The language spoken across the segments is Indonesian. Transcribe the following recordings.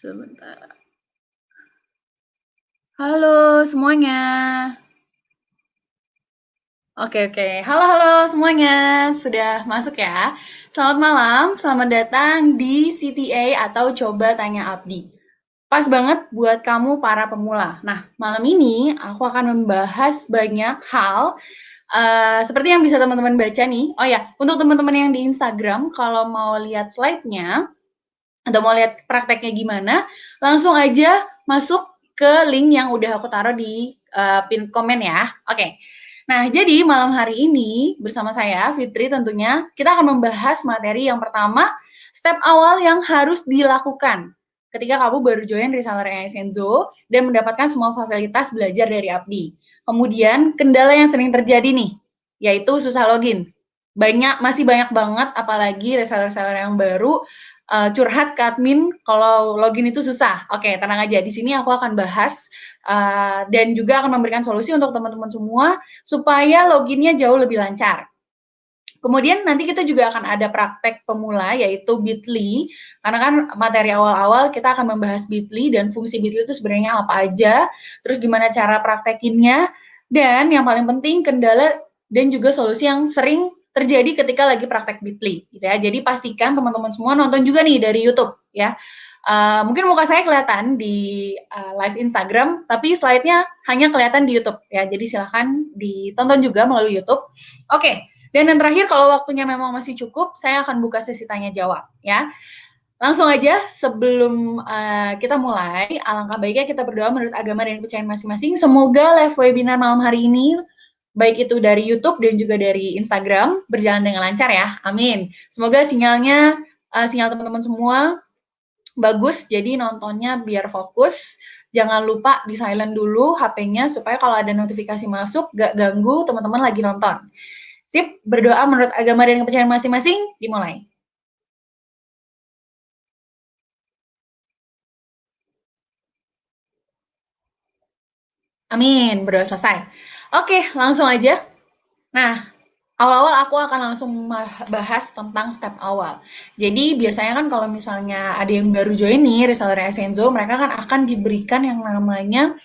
Sebentar. Halo semuanya. Oke. Halo semuanya. Sudah masuk ya? Selamat malam, selamat datang di CTA atau Coba Tanya Abdi. Pas banget buat kamu para pemula. Nah, malam ini aku akan membahas banyak hal seperti yang bisa teman-teman baca nih. Oh ya, untuk teman-teman yang di Instagram, kalau mau lihat slide-nya atau mau lihat prakteknya gimana, langsung aja masuk ke link yang udah aku taruh di pin komen ya. Oke. Nah, jadi malam hari ini bersama saya, Fitri tentunya, kita akan membahas materi yang pertama, step awal yang harus dilakukan ketika kamu baru join resellernya Senzo dan mendapatkan semua fasilitas belajar dari Abdi. Kemudian, kendala yang sering terjadi nih, yaitu susah login. Masih banyak banget, apalagi reseller-reseller yang baru, curhat ke admin kalau login itu susah. Oke, tenang aja. Di sini aku akan bahas dan juga akan memberikan solusi untuk teman-teman semua supaya loginnya jauh lebih lancar. Kemudian nanti kita juga akan ada praktek pemula yaitu Bitly, karena kan materi awal-awal kita akan membahas Bitly dan fungsi Bitly itu sebenarnya apa aja, terus gimana cara praktekinnya, dan yang paling penting kendala dan juga solusi yang sering terjadi ketika lagi praktek Bitly, gitu ya. Jadi pastikan teman-teman semua nonton juga nih dari YouTube ya. Mungkin muka saya kelihatan di live Instagram, tapi slide-nya hanya kelihatan di YouTube ya. Jadi silahkan ditonton juga melalui YouTube. Oke. Dan yang terakhir, kalau waktunya memang masih cukup, saya akan buka sesi tanya jawab ya. Langsung aja sebelum kita mulai, alangkah baiknya kita berdoa menurut agama dan kepercayaan masing-masing. Semoga live webinar malam hari ini, baik itu dari YouTube dan juga dari Instagram, berjalan dengan lancar ya. Amin. Semoga sinyalnya, sinyal teman-teman semua bagus, jadi nontonnya biar fokus. Jangan lupa di silent dulu HP-nya supaya kalau ada notifikasi masuk gak ganggu teman-teman lagi nonton. Sip, berdoa menurut agama dan kepercayaan masing-masing, dimulai. Amin, berdoa selesai. Oke, langsung aja. Nah, awal-awal aku akan langsung bahas tentang step awal. Jadi biasanya kan kalau misalnya ada yang baru join nih reseller Senzo, mereka kan akan diberikan yang namanya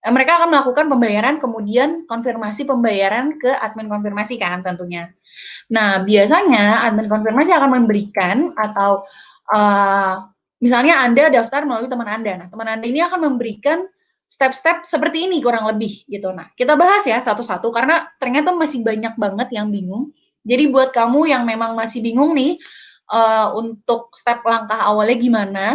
mereka akan melakukan pembayaran kemudian konfirmasi pembayaran ke admin konfirmasi kan tentunya. Nah, biasanya admin konfirmasi akan memberikan atau misalnya Anda daftar melalui teman Anda. Nah, teman Anda ini akan memberikan step-step seperti ini kurang lebih gitu. Nah, kita bahas ya satu-satu karena ternyata masih banyak banget yang bingung. Jadi buat kamu yang memang masih bingung nih untuk step langkah awalnya gimana,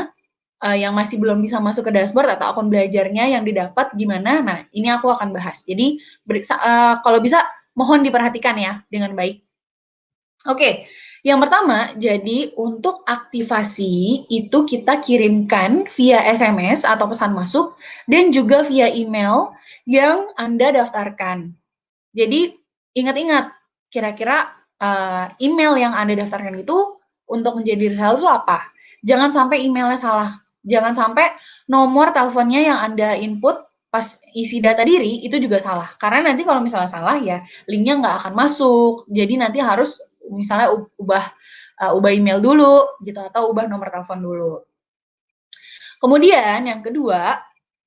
yang masih belum bisa masuk ke dashboard atau akun belajarnya yang didapat gimana, nah ini aku akan bahas. Jadi kalau bisa mohon diperhatikan ya dengan baik. Oke, yang pertama, jadi untuk aktivasi itu kita kirimkan via SMS atau pesan masuk dan juga via email yang Anda daftarkan. Jadi ingat-ingat, kira-kira email yang Anda daftarkan itu untuk menjadi reseller itu apa? Jangan sampai emailnya salah. Jangan sampai nomor teleponnya yang Anda input pas isi data diri itu juga salah. Karena nanti kalau misalnya salah ya linknya nggak akan masuk. Jadi nanti harus misalnya ubah email dulu gitu atau ubah nomor telepon dulu. Kemudian yang kedua,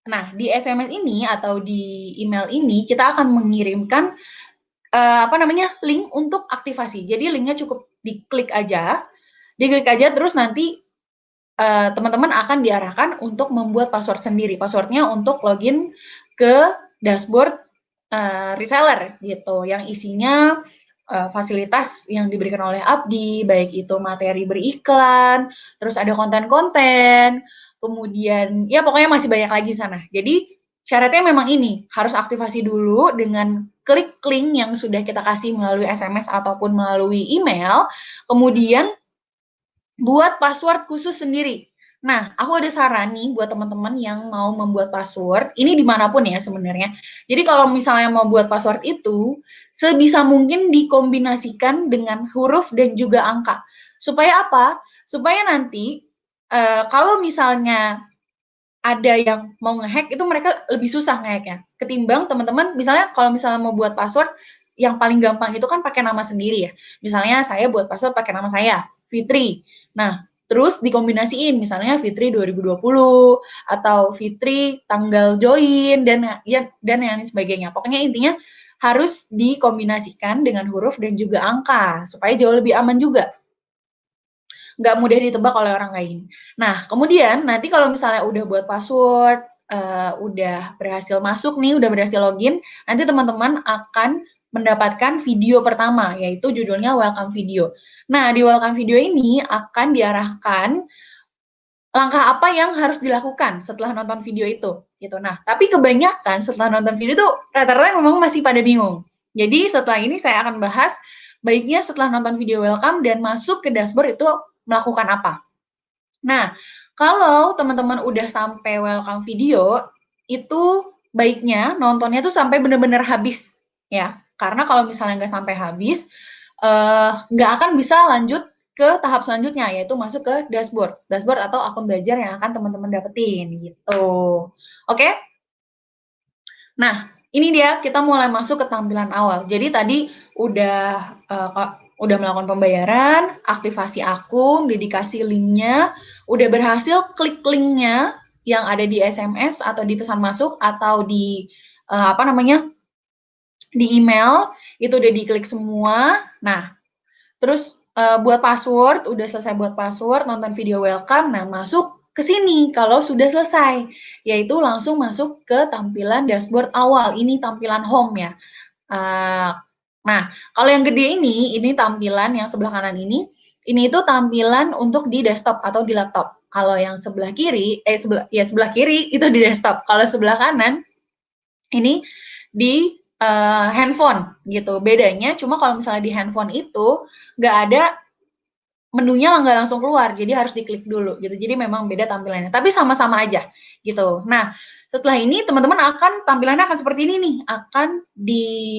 nah di SMS ini atau di email ini kita akan mengirimkan link untuk aktivasi. Jadi linknya cukup diklik aja terus nanti teman-teman akan diarahkan untuk membuat password sendiri. Passwordnya untuk login ke dashboard reseller gitu, yang isinya fasilitas yang diberikan oleh Abdi, baik itu materi beriklan, terus ada konten-konten, kemudian ya pokoknya masih banyak lagi sana. Jadi syaratnya memang ini, harus aktivasi dulu dengan klik link yang sudah kita kasih melalui SMS ataupun melalui email, kemudian buat password khusus sendiri. Nah, aku ada saran nih buat teman-teman yang mau membuat password, ini dimanapun ya sebenarnya. Jadi kalau misalnya mau buat password itu, sebisa mungkin dikombinasikan dengan huruf dan juga angka. Supaya apa? Supaya nanti kalau misalnya ada yang mau ngehack, itu mereka lebih susah ngehacknya. Ketimbang teman-teman, misalnya kalau misalnya mau buat password, yang paling gampang itu kan pakai nama sendiri ya. Misalnya saya buat password pakai nama saya, Fitri. Nah, terus dikombinasiin, misalnya Fitri 2020 atau Fitri tanggal join dan yang sebagainya. Pokoknya intinya harus dikombinasikan dengan huruf dan juga angka supaya jauh lebih aman juga, nggak mudah ditebak oleh orang lain. Nah, kemudian nanti kalau misalnya udah buat password, udah berhasil masuk nih, udah berhasil login, nanti teman-teman akan mendapatkan video pertama, yaitu judulnya welcome video. Nah, di welcome video ini akan diarahkan langkah apa yang harus dilakukan setelah nonton video itu, gitu. Nah, tapi kebanyakan setelah nonton video itu rata-rata memang masih pada bingung. Jadi setelah ini saya akan bahas baiknya setelah nonton video welcome dan masuk ke dashboard itu melakukan apa. Nah, kalau teman-teman udah sampai welcome video, itu baiknya nontonnya tuh sampai benar-benar habis, ya. Karena kalau misalnya nggak sampai habis, nggak akan bisa lanjut ke tahap selanjutnya, yaitu masuk ke dashboard. Dashboard atau akun belajar yang akan teman-teman dapetin, gitu. Oke? Nah, ini dia kita mulai masuk ke tampilan awal. Jadi tadi udah melakukan pembayaran, aktivasi akun, dedikasi linknya, udah berhasil klik linknya yang ada di SMS atau di pesan masuk atau di di email, itu udah diklik semua. Nah, terus buat password, udah selesai buat password, nonton video welcome, nah masuk ke sini kalau sudah selesai, yaitu langsung masuk ke tampilan dashboard awal. Ini tampilan home ya. Nah, kalau yang gede ini tampilan yang sebelah kanan ini itu tampilan untuk di desktop atau di laptop. Kalau yang sebelah kiri, sebelah kiri itu di desktop. Kalau sebelah kanan ini di handphone gitu. Bedanya cuma kalau misalnya di handphone itu nggak ada menunya nggak langsung keluar, jadi harus diklik dulu gitu. Jadi memang beda tampilannya, tapi sama-sama aja gitu. Nah, setelah ini teman-teman akan tampilannya akan seperti ini nih, akan di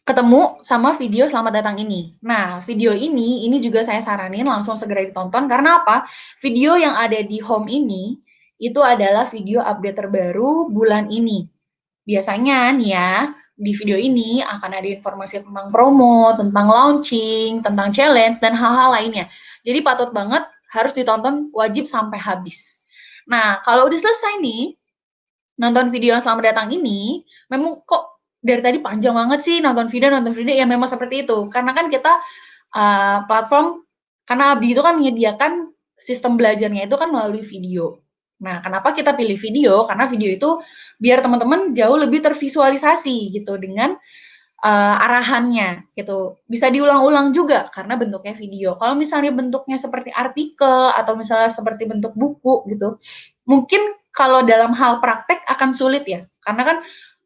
ketemu sama video selamat datang ini. Nah, video ini juga saya saranin langsung segera ditonton karena apa? Video yang ada di home ini itu adalah video update terbaru bulan ini. Biasanya nih ya, di video ini akan ada informasi tentang promo, tentang launching, tentang challenge, dan hal-hal lainnya. Jadi patut banget harus ditonton wajib sampai habis. Nah, kalau udah selesai nih, nonton video yang selamat datang ini, memang kok dari tadi panjang banget sih nonton video, ya memang seperti itu. Karena kan kita platform, karena Abdi itu kan menyediakan sistem belajarnya itu kan melalui video. Nah, kenapa kita pilih video? Karena video itu biar teman-teman jauh lebih tervisualisasi gitu dengan arahannya gitu. Bisa diulang-ulang juga karena bentuknya video. Kalau misalnya bentuknya seperti artikel atau misalnya seperti bentuk buku gitu, mungkin kalau dalam hal praktek akan sulit ya. Karena kan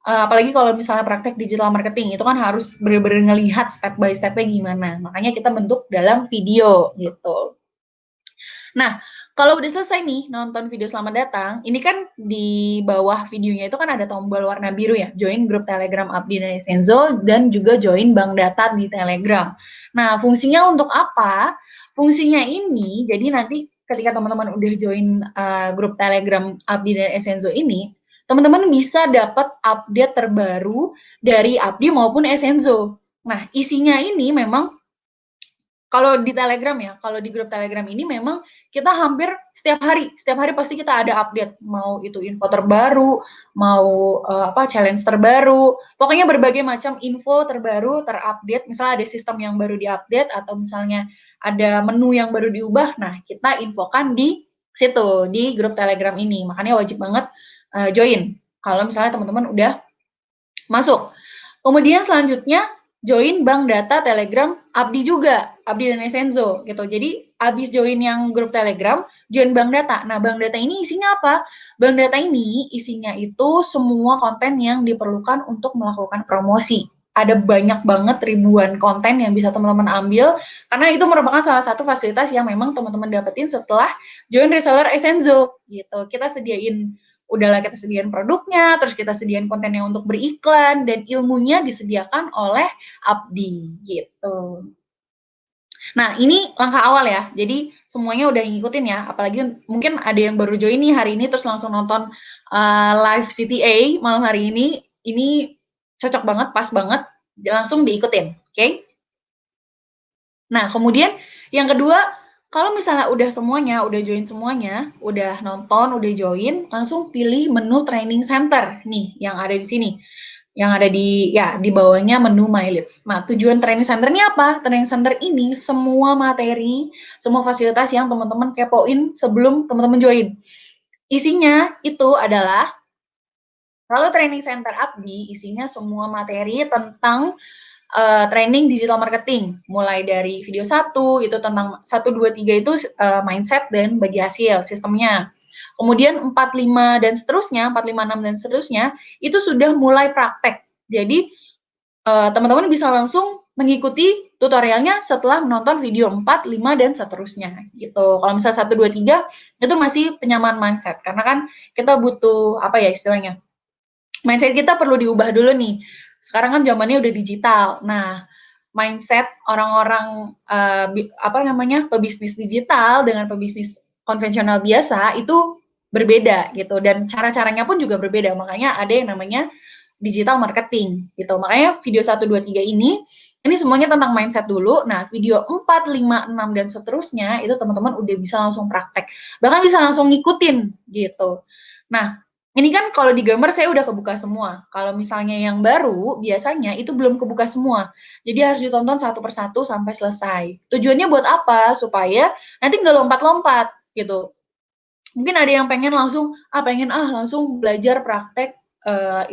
apalagi kalau misalnya praktek digital marketing itu kan harus benar-benar ngelihat step by step-nya gimana. Makanya kita bentuk dalam video gitu. Nah, kalau udah selesai nih nonton video selamat datang, ini kan di bawah videonya itu kan ada tombol warna biru ya, join grup Telegram Abdi dan Esenzo dan juga join bank data di Telegram. Nah, fungsinya untuk apa? Fungsinya ini jadi nanti ketika teman-teman udah join grup Telegram Abdi dan Esenzo ini, teman-teman bisa dapat update terbaru dari Abdi maupun Esenzo. Nah, isinya ini memang kalau di Telegram ya, kalau di grup Telegram ini memang kita hampir setiap hari pasti kita ada update, mau itu info terbaru, mau challenge terbaru, pokoknya berbagai macam info terbaru terupdate. Misalnya ada sistem yang baru diupdate atau misalnya ada menu yang baru diubah, nah kita infokan di situ di grup Telegram ini. Makanya wajib banget join kalau misalnya teman-teman udah masuk. Kemudian selanjutnya join bank data Telegram Abdi juga, Abdi dan Esenzo gitu. Jadi abis join yang grup Telegram, join bank data. Nah, bank data ini isinya apa? Bank data ini isinya itu semua konten yang diperlukan untuk melakukan promosi. Ada banyak banget ribuan konten yang bisa teman-teman ambil karena itu merupakan salah satu fasilitas yang memang teman-teman dapetin setelah join reseller Esenzo gitu. Kita sediain udahlah kita sediain produknya, terus kita sediain kontennya untuk beriklan, dan ilmunya disediakan oleh Abdi, gitu. Nah, ini langkah awal ya, jadi semuanya udah ngikutin ya, apalagi mungkin ada yang baru join nih hari ini, terus langsung nonton live CTA malam hari ini cocok banget, pas banget, langsung diikutin, oke? Nah, kemudian yang kedua, kalau misalnya udah semuanya, udah join semuanya, udah nonton, udah join, langsung pilih menu training center nih yang ada di sini. Yang ada di bawahnya menu My Leads. Nah, tujuan training center ini apa? Training center ini semua materi, semua fasilitas yang teman-teman kepoin sebelum teman-teman join. Isinya itu adalah kalau training center Abdi, isinya semua materi tentang training digital marketing, mulai dari video 1 itu tentang 1, 2, 3 itu mindset dan bagi hasil sistemnya. Kemudian 4, 5 dan seterusnya, 4, 5, 6 dan seterusnya itu sudah mulai praktek. Jadi teman-teman bisa langsung mengikuti tutorialnya setelah menonton video 4, 5 dan seterusnya gitu. Kalau misalnya 1, 2, 3 itu masih penyamaan mindset karena kan kita butuh apa ya istilahnya? Mindset kita perlu diubah dulu nih. Sekarang kan zamannya udah digital. Nah, mindset orang-orang pebisnis digital dengan pebisnis konvensional biasa itu berbeda gitu dan cara-caranya pun juga berbeda. Makanya ada yang namanya digital marketing gitu. Makanya video 1, 2, 3 ini semuanya tentang mindset dulu. Nah, video 4, 5, 6 dan seterusnya itu teman-teman udah bisa langsung praktek. Bahkan bisa langsung ngikutin gitu. Nah, ini kan kalau di gambar saya udah kebuka semua. Kalau misalnya yang baru, biasanya itu belum kebuka semua. Jadi harus ditonton satu persatu sampai selesai. Tujuannya buat apa? Supaya nanti nggak lompat-lompat gitu. Mungkin ada yang pengen langsung belajar praktek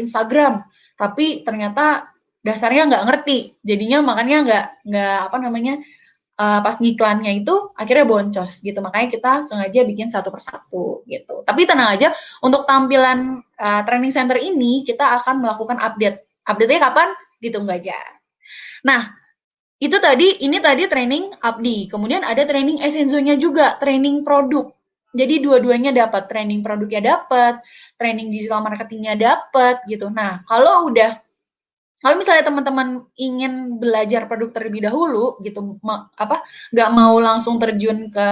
Instagram, tapi ternyata dasarnya nggak ngerti. Jadinya makanya nggak pas ngiklannya itu akhirnya boncos gitu. Makanya kita sengaja bikin satu persatu gitu. Tapi tenang aja, untuk tampilan training center ini kita akan melakukan update. Update-nya kapan? Ditunggu aja. Nah, ini tadi training Abdi. Kemudian ada training Essenzo-nya juga, training produk. Jadi dua-duanya dapat, training produknya dapat, training digital marketingnya dapat gitu. Nah, kalau misalnya teman-teman ingin belajar produk terlebih dahulu gitu, nggak mau langsung terjun ke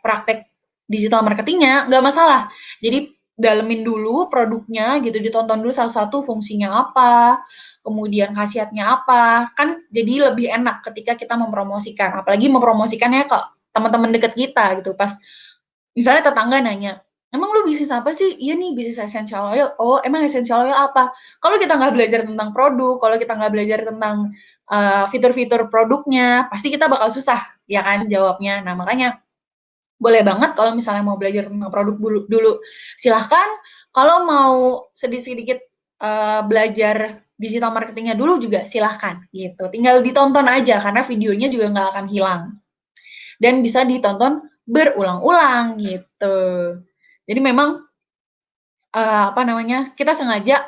praktek digital marketingnya, nggak masalah. Jadi dalemin dulu produknya gitu, ditonton dulu satu-satu fungsinya apa, kemudian khasiatnya apa, kan jadi lebih enak ketika kita mempromosikan, apalagi mempromosikannya ke teman-teman deket kita gitu, pas misalnya tetangga nanya, emang lu bisnis apa sih? Iya nih bisnis essential oil. Oh emang essential oil apa? Kalau kita nggak belajar tentang produk, kalau kita nggak belajar tentang fitur-fitur produknya, pasti kita bakal susah, ya kan jawabnya. Nah makanya boleh banget kalau misalnya mau belajar tentang produk dulu, silahkan. Kalau mau sedikit-sedikit belajar digital marketingnya dulu juga silahkan gitu. Tinggal ditonton aja karena videonya juga nggak akan hilang dan bisa ditonton berulang-ulang gitu. Jadi memang kita sengaja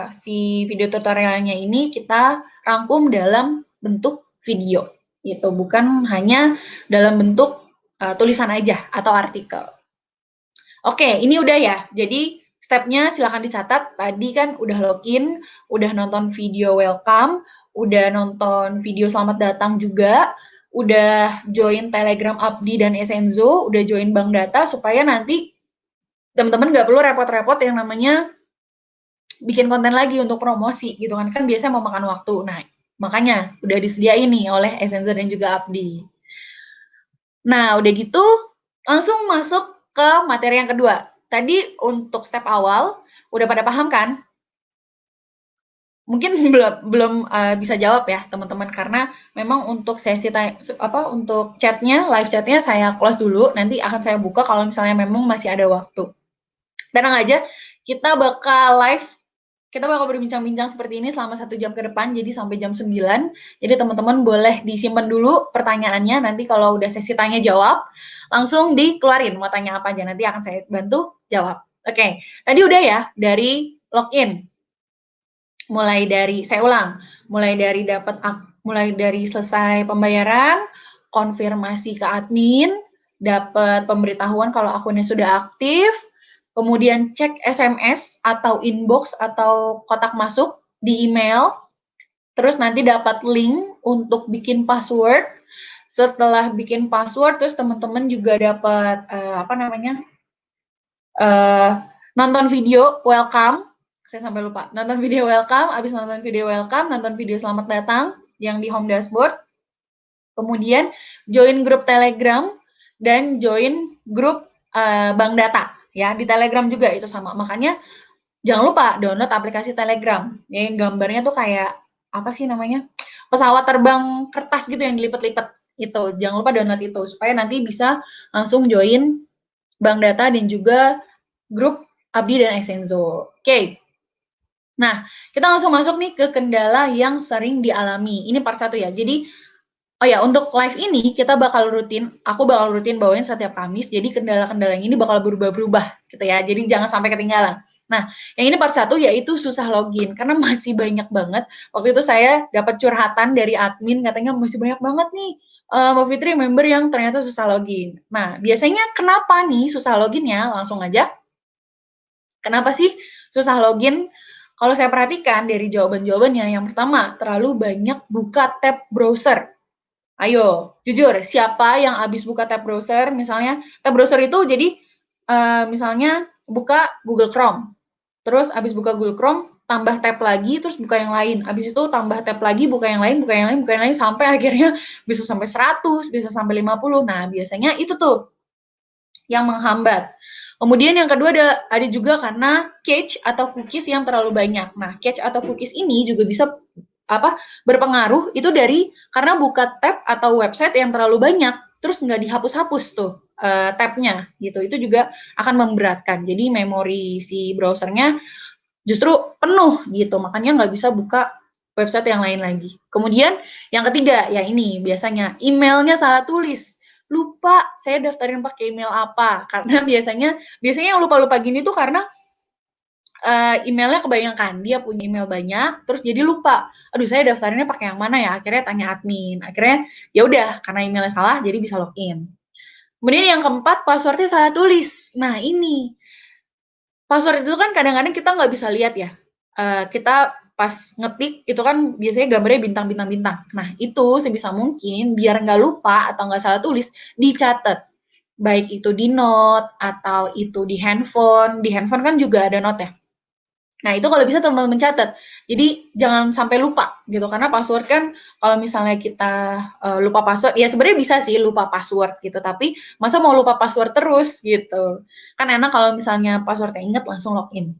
si video tutorialnya ini kita rangkum dalam bentuk video gitu, bukan hanya dalam bentuk tulisan aja atau artikel. Oke, ini udah ya. Jadi stepnya silahkan dicatat. Tadi kan udah login, udah nonton video welcome, udah nonton video selamat datang juga, udah join Telegram Abdi dan Essenzo, udah join Bank Data supaya nanti teman-teman nggak perlu repot-repot yang namanya bikin konten lagi untuk promosi gitu kan. Kan biasanya mau makan waktu. Nah, makanya udah disediain nih oleh Essenzo dan juga Abdi. Nah, udah gitu langsung masuk ke materi yang kedua. Tadi untuk step awal udah pada paham kan? Mungkin belum bisa jawab ya teman-teman karena memang untuk untuk chatnya, live chatnya saya close dulu. Nanti akan saya buka kalau misalnya memang masih ada waktu. Tenang aja, kita bakal berbincang-bincang seperti ini selama 1 jam ke depan, jadi sampai jam 9. Jadi teman-teman boleh disimpan dulu pertanyaannya, nanti kalau udah sesi tanya jawab, langsung dikeluarin mau tanya apa aja, nanti akan saya bantu jawab. Oke, tadi udah ya, dari login. Saya ulang, mulai dari selesai pembayaran, konfirmasi ke admin, dapat pemberitahuan kalau akunnya sudah aktif, kemudian cek SMS atau inbox atau kotak masuk di email, terus nanti dapat link untuk bikin password. Setelah bikin password, terus teman-teman juga dapat nonton video welcome. Saya sampai lupa. Nonton video welcome, abis nonton video welcome, nonton video selamat datang yang di home dashboard. Kemudian join grup Telegram dan join grup bank data ya. Di Telegram juga itu sama. Makanya jangan lupa download aplikasi Telegram. Yang gambarnya tuh kayak apa sih namanya? Pesawat terbang kertas gitu yang dilipat-lipat. Itu. Jangan lupa download itu supaya nanti bisa langsung join bank data dan juga grup Abdi dan Exenzo. Oke. Nah, kita langsung masuk nih ke kendala yang sering dialami. Ini part 1 ya. Jadi, oh ya, untuk live ini kita bakal rutin, aku bakal rutin bawain setiap Kamis, jadi kendala-kendala yang ini bakal berubah-berubah gitu ya. Jadi jangan sampai ketinggalan. Nah, yang ini part 1 yaitu susah login, karena masih banyak banget. Waktu itu saya dapat curhatan dari admin, katanya masih banyak banget nih Mbak Fitri member yang ternyata susah login. Nah, biasanya kenapa nih susah loginnya? Langsung aja. Kenapa sih susah login? Kalau saya perhatikan dari jawaban-jawabannya, yang pertama, terlalu banyak buka tab browser. Ayo, jujur, siapa yang habis buka tab browser? Misalnya, tab browser itu jadi misalnya buka Google Chrome, terus habis buka Google Chrome, tambah tab lagi, terus buka yang lain. Habis itu tambah tab lagi, buka yang lain, buka yang lain, buka yang lain, sampai akhirnya bisa sampai 100, bisa sampai 50. Nah, biasanya itu tuh yang menghambat. Kemudian yang kedua ada juga karena cache atau cookies yang terlalu banyak. Nah, cache atau cookies ini juga bisa berpengaruh itu dari karena buka tab atau website yang terlalu banyak, terus nggak dihapus-hapus tuh tabnya gitu. Itu juga akan memberatkan. Jadi memori si browsernya justru penuh gitu, makanya nggak bisa buka website yang lain lagi. Kemudian yang ketiga, ya ini biasanya emailnya salah tulis. Lupa saya daftarin pakai email apa, karena biasanya yang lupa-lupa gini tuh karena emailnya kebanyakan, dia punya email banyak, terus jadi lupa, aduh saya daftarinnya pakai yang mana ya, akhirnya tanya admin, akhirnya ya udah karena emailnya salah jadi bisa login. Kemudian yang keempat, passwordnya salah tulis. Nah ini, password itu kan kadang-kadang kita nggak bisa lihat ya, kita pas ngetik itu kan biasanya gambarnya bintang-bintang-bintang. Nah itu sebisa mungkin biar nggak lupa atau nggak salah tulis, dicatat. Baik itu di note atau itu di handphone kan juga ada note ya. Nah, itu kalau bisa teman-teman catat. Jadi jangan sampai lupa gitu karena password kan kalau misalnya kita lupa password ya sebenarnya bisa sih lupa password gitu, tapi masa mau lupa password terus gitu. Kan enak kalau misalnya passwordnya inget langsung login.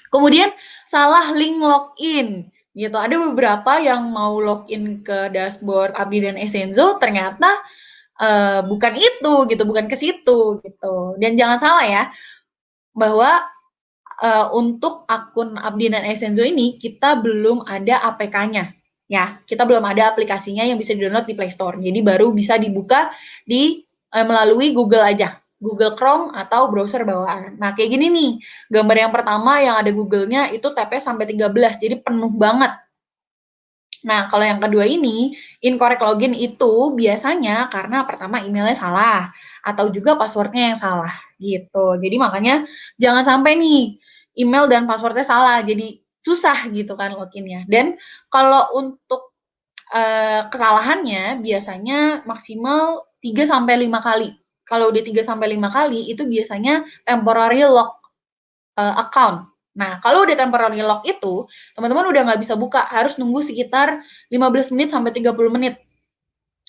Kemudian salah link login gitu. Ada beberapa yang mau login ke dashboard Abdi dan Exenzo ternyata bukan itu gitu, bukan ke situ gitu. Dan jangan salah ya bahwa untuk akun Abdi dan Exenzo ini kita belum ada APK-nya ya, kita belum ada aplikasinya yang bisa di-download di Play Store. Jadi baru bisa dibuka di melalui Google aja, Google Chrome atau browser bawaan. Nah, kayak gini nih, gambar yang pertama yang ada Google-nya itu TP sampai 13, jadi penuh banget. Nah, kalau yang kedua ini, incorrect login itu biasanya karena pertama emailnya salah, atau juga passwordnya yang salah, gitu. Jadi makanya jangan sampai nih, email dan passwordnya salah, jadi susah gitu kan loginnya. Dan kalau untuk kesalahannya biasanya maksimal 3-5 kali. Kalau udah 3-5 kali, itu biasanya temporary lock account. Nah, kalau udah temporary lock itu, teman-teman udah nggak bisa buka, harus nunggu sekitar 15 menit sampai 30 menit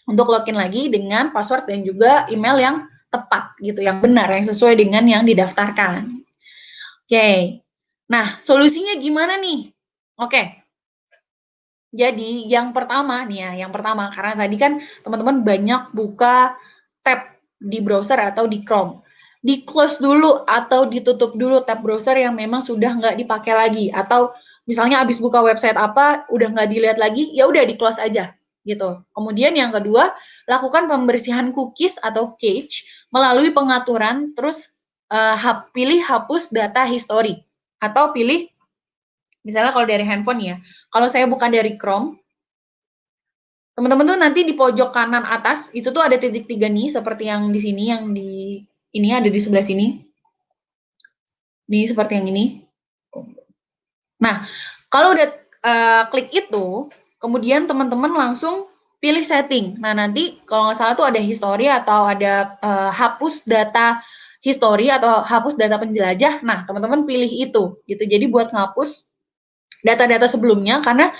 untuk login lagi dengan password dan juga email yang tepat gitu, yang benar, yang sesuai dengan yang didaftarkan. Oke. Nah, solusinya gimana nih? Oke. Jadi, yang pertama nih ya, yang pertama karena tadi kan teman-teman banyak buka tab di browser atau di Chrome, di close dulu atau ditutup dulu tab browser yang memang sudah nggak dipakai lagi, atau misalnya habis buka website apa udah nggak dilihat lagi, ya udah di close aja gitu. Kemudian yang kedua, lakukan pembersihan cookies atau cache melalui pengaturan, terus pilih hapus data history, atau pilih misalnya kalau dari handphone ya, kalau saya buka dari Chrome, teman-teman tuh nanti di pojok kanan atas itu tuh ada titik 3 nih seperti yang di sini, yang di ini ada di sebelah sini. Ini seperti yang ini. Nah, kalau udah klik itu, kemudian teman-teman langsung pilih setting. Nah, nanti kalau nggak salah tuh ada history atau ada hapus data history atau hapus data penjelajah. Nah, teman-teman pilih itu gitu. Jadi buat ngapus data-data sebelumnya, karena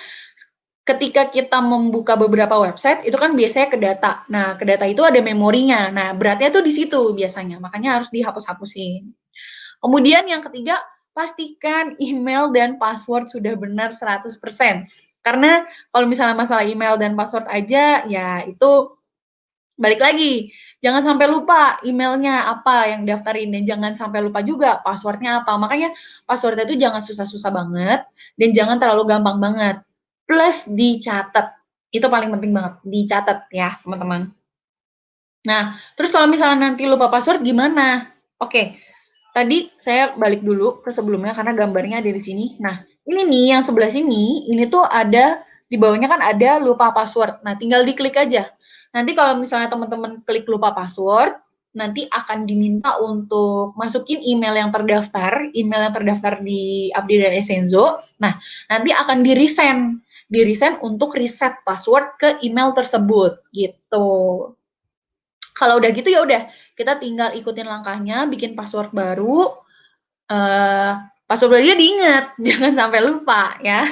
ketika kita membuka beberapa website, itu kan biasanya ke data. Nah, ke data itu ada memorinya. Nah, beratnya tuh di situ biasanya. Makanya harus dihapus-hapusin. Kemudian yang ketiga, pastikan email dan password sudah benar 100%. Karena kalau misalnya masalah email dan password aja, ya itu balik lagi. Jangan sampai lupa emailnya apa yang daftarin, dan jangan sampai lupa juga passwordnya apa. Makanya passwordnya itu jangan susah-susah banget, dan jangan terlalu gampang banget. Plus dicatat. Itu paling penting banget, dicatat ya teman-teman. Nah, terus kalau misalnya nanti lupa password gimana? Oke, tadi saya balik dulu ke sebelumnya karena gambarnya ada di sini. Nah, ini nih yang sebelah sini, ini tuh ada, di bawahnya kan ada lupa password. Nah, tinggal diklik aja. Nanti kalau misalnya teman-teman klik lupa password, nanti akan diminta untuk masukin email yang terdaftar di Abdi dan Essenzo. Nah, nanti akan di-resend untuk reset password ke email tersebut gitu. Kalau udah gitu ya udah, kita tinggal ikutin langkahnya, bikin password baru. Password barunya diingat, jangan sampai lupa ya.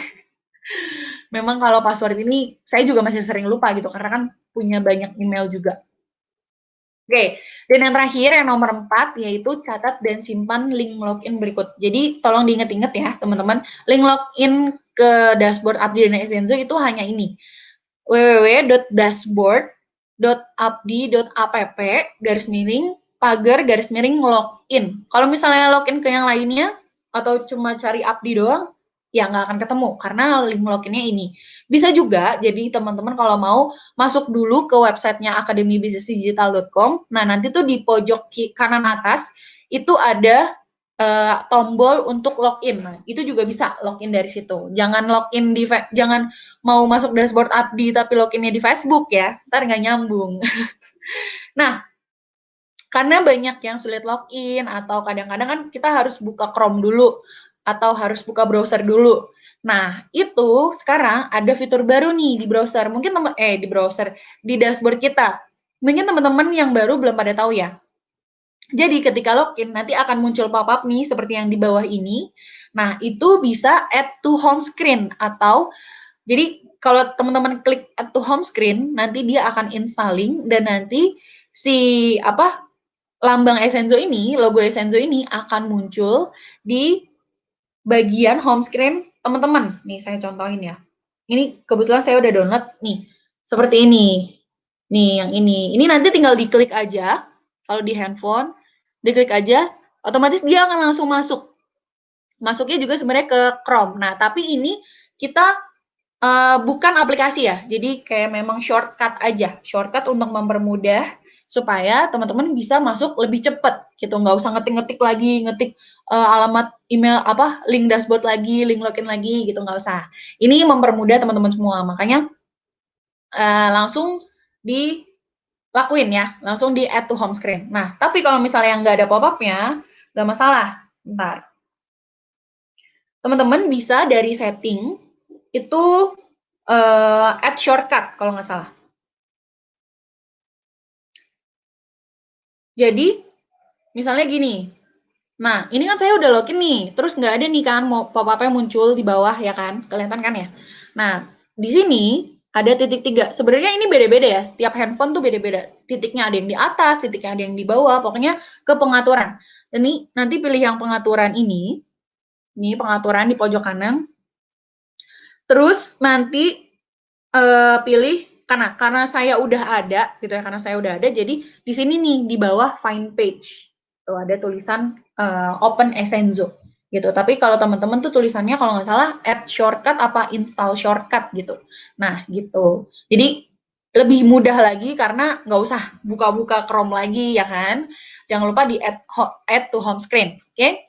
Memang kalau password ini saya juga masih sering lupa gitu karena kan punya banyak email juga. Oke, dan yang terakhir yang nomor 4 yaitu catat dan simpan link login berikut. Jadi tolong diingat-ingat ya teman-teman, link login ke dashboard Abdi dan Essenzo itu hanya ini, www.dashboard.abdi.app/pagar/login. Kalau misalnya login ke yang lainnya atau cuma cari Abdi doang, ya nggak akan ketemu karena link loginnya ini. Bisa juga, jadi teman-teman kalau mau masuk dulu ke websitenya akademibisnisdigital.com. Nah, nanti tuh di pojok kanan atas itu ada tombol untuk login. Nah, itu juga bisa login dari situ. Jangan login jangan mau masuk dashboard Abdi tapi loginnya di Facebook ya, ntar nggak nyambung. Nah, karena banyak yang sulit login atau kadang-kadang kan kita harus buka Chrome dulu atau harus buka browser dulu. Nah, itu sekarang ada fitur baru nih di browser. Mungkin di dashboard kita. Mungkin teman-teman yang baru belum pada tahu ya. Jadi ketika login nanti akan muncul pop-up nih seperti yang di bawah ini. Nah, itu bisa add to home screen atau jadi kalau teman-teman klik add to home screen, nanti dia akan installing dan nanti si lambang Essenzo ini, logo Essenzo ini akan muncul di bagian home screen teman-teman. Nih saya contohin ya. Ini kebetulan saya udah download nih. Seperti ini. Nih yang ini. Ini nanti tinggal diklik aja. Kalau di handphone, diklik aja, otomatis dia akan langsung masuk. Masuknya juga sebenarnya ke Chrome. Nah, tapi ini kita bukan aplikasi ya. Jadi kayak memang shortcut aja. Shortcut untuk mempermudah supaya teman-teman bisa masuk lebih cepat gitu. Nggak usah ngetik-ngetik lagi, ngetik alamat email link dashboard lagi, link login lagi gitu, nggak usah. Ini mempermudah teman-teman semua. Makanya langsung dilakuin ya, langsung di add to home screen. Nah, tapi kalau misalnya yang nggak ada pop-up-nya, nggak masalah. Bentar. Teman-teman bisa dari setting itu add shortcut kalau nggak salah. Jadi, misalnya gini. Nah, ini kan saya udah login nih, terus nggak ada nih kan pop-up-nya muncul di bawah ya kan, kelihatan kan ya. Nah, di sini ada titik 3. Sebenarnya ini beda-beda ya, setiap handphone tuh beda-beda. Titiknya ada yang di atas, titiknya ada yang di bawah, pokoknya ke pengaturan. Ini nanti pilih yang pengaturan ini pengaturan di pojok kanan. Terus nanti pilih karena saya udah ada gitu ya, karena saya udah ada, jadi di sini nih di bawah find page tuh ada tulisan open Essenzo gitu. Tapi kalau teman-teman tuh tulisannya kalau nggak salah add shortcut apa install shortcut gitu. Nah gitu. Jadi lebih mudah lagi karena nggak usah buka-buka Chrome lagi ya kan. Jangan lupa di add to home screen. Oke?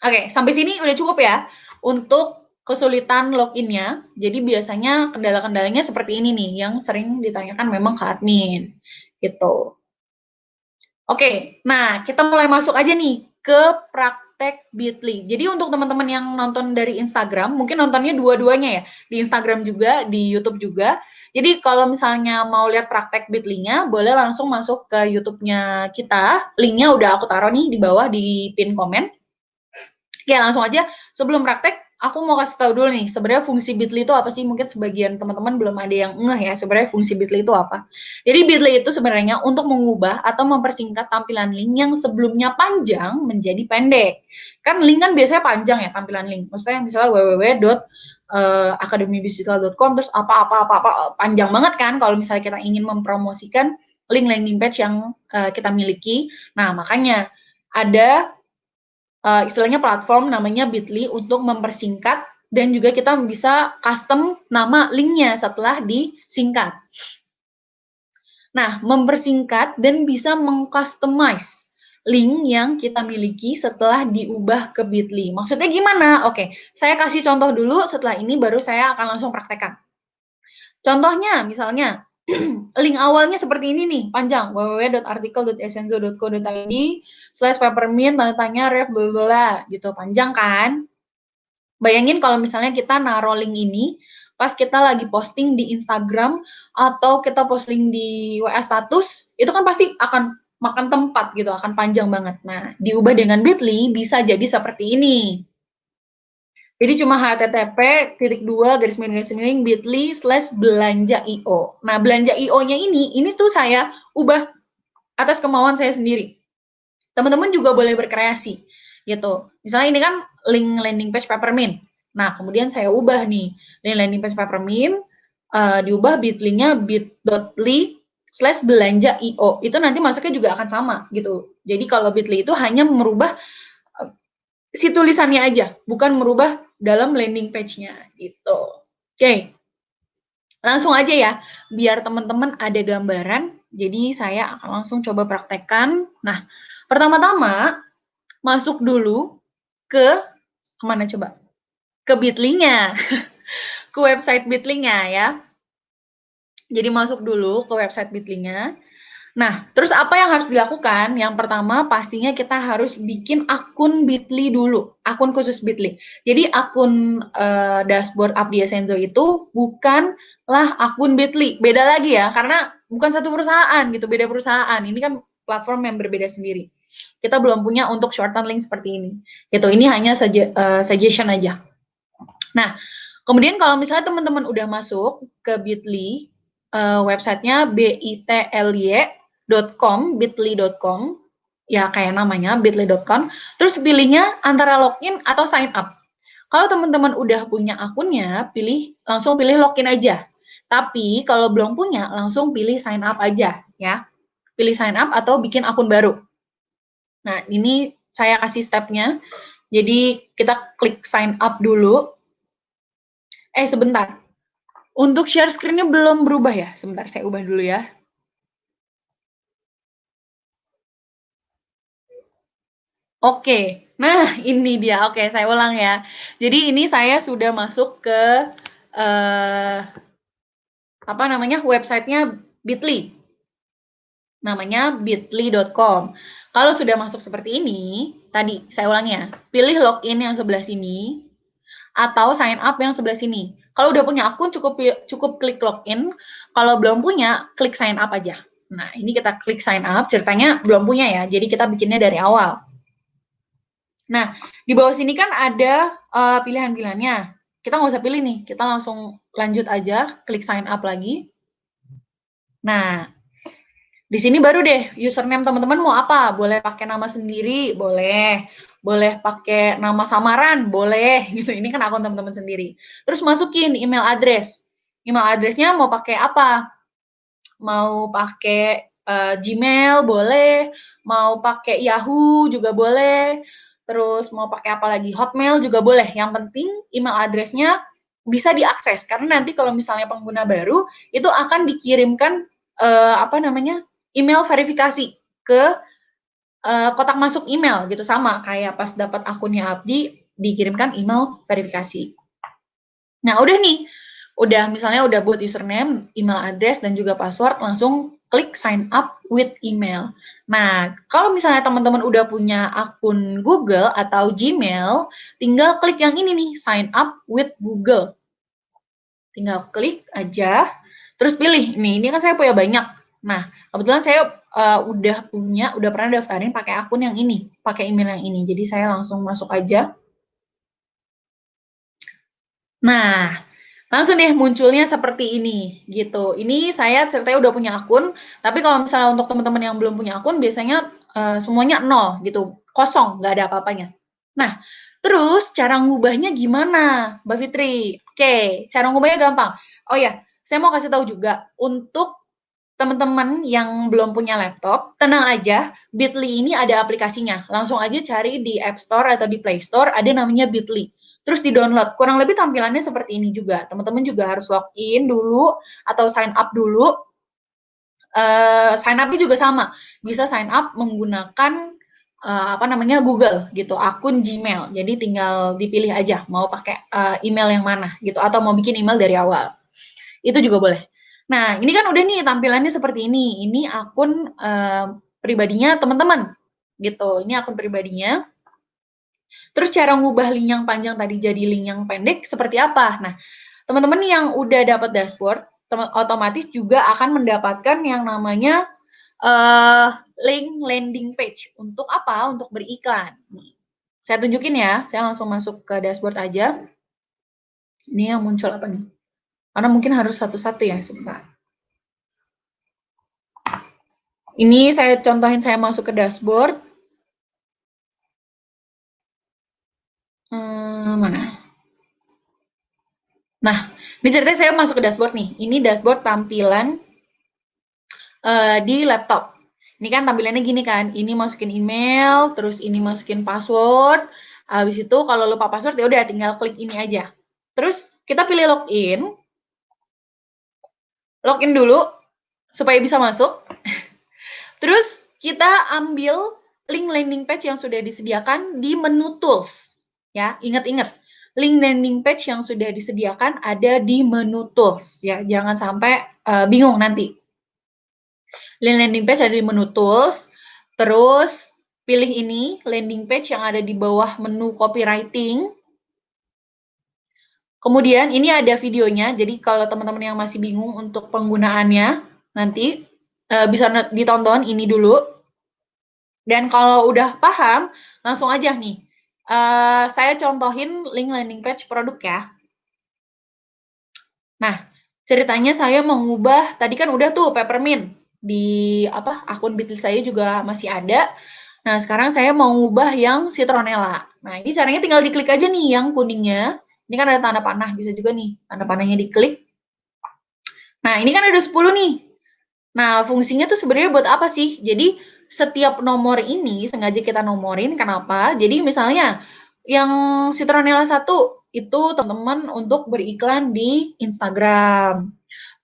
Oke, sampai sini udah cukup ya untuk kesulitan loginnya. Jadi biasanya kendala-kendalanya seperti ini nih yang sering ditanyakan memang ke admin gitu. Oke, nah kita mulai masuk aja nih ke praktek Bitly. Jadi untuk teman-teman yang nonton dari Instagram, mungkin nontonnya dua-duanya ya, di Instagram juga, di YouTube juga. Jadi kalau misalnya mau lihat praktek Bitly-nya, boleh langsung masuk ke YouTube-nya kita. Linknya udah aku taruh nih di bawah di pin komen. Oke, langsung aja sebelum praktek, aku mau kasih tahu dulu nih, sebenarnya fungsi Bitly itu apa sih? Mungkin sebagian teman-teman belum ada yang ngeh ya, sebenarnya fungsi Bitly itu apa. Jadi Bitly itu sebenarnya untuk mengubah atau mempersingkat tampilan link yang sebelumnya panjang menjadi pendek. Kan link kan biasanya panjang ya tampilan link. Maksudnya misalnya www.akademibisdigital.com terus apa panjang banget kan kalau misalnya kita ingin mempromosikan link landing page yang kita miliki. Nah, makanya ada istilahnya platform namanya Bitly untuk mempersingkat dan juga kita bisa custom nama linknya setelah disingkat. Nah, mempersingkat dan bisa mengcustomize link yang kita miliki setelah diubah ke Bitly. Maksudnya gimana? Oke, saya kasih contoh dulu, setelah ini baru saya akan langsung praktekkan. Contohnya, misalnya, link awalnya seperti ini nih, panjang, www.artikel.essenzo.co.id/peppermint, tanda tanya, ref, bla gitu, panjang kan? Bayangin kalau misalnya kita naruh link ini, pas kita lagi posting di Instagram, atau kita posting di WA status, itu kan pasti akan makan tempat gitu, akan panjang banget. Nah, diubah dengan Bitly, bisa jadi seperti ini. Jadi cuma http://bitly/belanja.io. Nah, belanja IO-nya ini tuh saya ubah atas kemauan saya sendiri. Teman-teman juga boleh berkreasi gitu. Misalnya ini kan link landing page Peppermint. Nah, kemudian saya ubah nih link landing page Peppermint, diubah bit.ly-nya bit.ly/belanja.io. Itu nanti masuknya juga akan sama gitu. Jadi kalau bit.ly itu hanya merubah si tulisannya aja, bukan merubah dalam landing page-nya gitu. Oke, langsung aja ya, biar teman-teman ada gambaran. Jadi saya akan langsung coba praktekkan. Nah, pertama-tama masuk dulu ke kemana coba? Ke Bitly-nya, ke website Bitly-nya ya. Jadi masuk dulu ke website Bitly-nya. Nah, terus apa yang harus dilakukan? Yang pertama, pastinya kita harus bikin akun Bitly dulu, akun khusus Bitly. Jadi akun dashboard Abdi Essenzo itu bukanlah akun Bitly, beda lagi ya, karena bukan satu perusahaan gitu, beda perusahaan. Ini kan platform yang berbeda sendiri. Kita belum punya untuk shorten link seperti ini. Gitu, ini hanya suggestion aja. Nah, kemudian kalau misalnya teman-teman udah masuk ke Bitly, websitenya bity.com, ya kayak namanya bity.com, terus pilihnya antara login atau sign up. Kalau teman-teman udah punya akunnya, langsung pilih login aja. Tapi kalau belum punya, langsung pilih sign up aja ya. Pilih sign up atau bikin akun baru. Nah, ini saya kasih stepnya. Jadi kita klik sign up dulu. Sebentar. Untuk share screen-nya belum berubah ya? Sebentar, saya ubah dulu ya. Oke, nah ini dia. Oke, saya ulang ya. Jadi ini saya sudah masuk ke websitenya Bitly. Namanya bit.ly.com. Kalau sudah masuk seperti ini, tadi saya ulang ya, pilih login yang sebelah sini atau sign up yang sebelah sini. Kalau udah punya akun cukup klik login, kalau belum punya klik sign up aja. Nah, ini kita klik sign up, ceritanya belum punya ya, jadi kita bikinnya dari awal. Nah, di bawah sini kan ada pilihan-pilihannya. Kita nggak usah pilih nih, kita langsung lanjut aja, klik sign up lagi. Nah, di sini baru deh username teman-teman mau apa? Boleh pakai nama sendiri, boleh. Boleh pakai nama samaran, boleh gitu. Ini kan akun teman-teman sendiri. Terus masukin email address. Email address-nya mau pakai apa? Mau pakai Gmail, boleh. Mau pakai Yahoo juga boleh. Terus mau pakai apa lagi? Hotmail juga boleh. Yang penting email address-nya bisa diakses. Karena nanti kalau misalnya pengguna baru, itu akan dikirimkan email verifikasi ke kotak masuk email gitu, sama kayak pas dapat akunnya Abdi dikirimkan email verifikasi. Nah, udah nih. Misalnya udah buat username, email address dan juga password, langsung klik sign up with email. Nah, kalau misalnya teman-teman udah punya akun Google atau Gmail, tinggal klik yang ini nih, sign up with Google. Tinggal klik aja, terus pilih. Ini kan saya punya banyak. Nah, kebetulan saya udah pernah daftarin pakai akun yang ini, pakai email yang ini. Jadi saya langsung masuk aja. Nah, langsung deh munculnya seperti ini, gitu. Ini saya ceritanya udah punya akun, tapi kalau misalnya untuk teman-teman yang belum punya akun, biasanya semuanya 0 gitu, kosong, nggak ada apa-apanya. Nah, terus cara ngubahnya gimana, Mbak Fitri? Oke, cara ngubahnya gampang. Oh ya, saya mau kasih tahu juga, untuk teman-teman yang belum punya laptop, tenang aja, Bitly ini ada aplikasinya. Langsung aja cari di App Store atau di Play Store, ada namanya Bitly. Terus di-download. Kurang lebih tampilannya seperti ini juga. Teman-teman juga harus login dulu atau sign up dulu. Sign up-nya juga sama. Bisa sign up menggunakan Google gitu, akun Gmail. Jadi tinggal dipilih aja mau pakai email yang mana gitu atau mau bikin email dari awal. Itu juga boleh. Nah, ini kan udah nih tampilannya seperti ini. Ini akun pribadinya teman-teman gitu. Ini akun pribadinya. Terus cara ngubah link yang panjang tadi jadi link yang pendek seperti apa? Nah, teman-teman yang udah dapat dashboard, otomatis juga akan mendapatkan yang namanya link landing page. Untuk apa? Untuk beriklan. Nih, saya tunjukin ya. Saya langsung masuk ke dashboard aja. Ini yang muncul apa nih? Karena mungkin harus satu-satu ya, sebentar. Ini saya contohin saya masuk ke dashboard. Mana? Nah, ini ceritanya saya masuk ke dashboard nih. Ini dashboard tampilan di laptop. Ini kan tampilannya gini kan. Ini masukin email, terus ini masukin password. Habis itu kalau lupa password ya udah tinggal klik ini aja. Terus kita pilih login. Login dulu supaya bisa masuk. Terus kita ambil link landing page yang sudah disediakan di menu tools. Ya, ingat-ingat. Link landing page yang sudah disediakan ada di menu tools ya. Jangan sampai bingung nanti. Link landing page ada di menu tools. Terus pilih ini landing page yang ada di bawah menu copywriting. Kemudian ini ada videonya. Jadi kalau teman-teman yang masih bingung untuk penggunaannya nanti bisa ditonton ini dulu. Dan kalau udah paham, langsung aja nih. Saya contohin link landing page produk ya. Nah, ceritanya saya mengubah, tadi kan udah tuh Peppermint. Di akun Bitly saya juga masih ada. Nah, sekarang saya mau ngubah yang Citronella. Nah, ini caranya tinggal diklik aja nih yang kuningnya. Ini kan ada tanda panah, bisa juga nih tanda panahnya diklik. Nah, ini kan ada 10 nih. Nah, fungsinya tuh sebenarnya buat apa sih? Jadi, setiap nomor ini sengaja kita nomorin, kenapa? Jadi, misalnya, yang Citronella 1 itu teman-teman untuk beriklan di Instagram.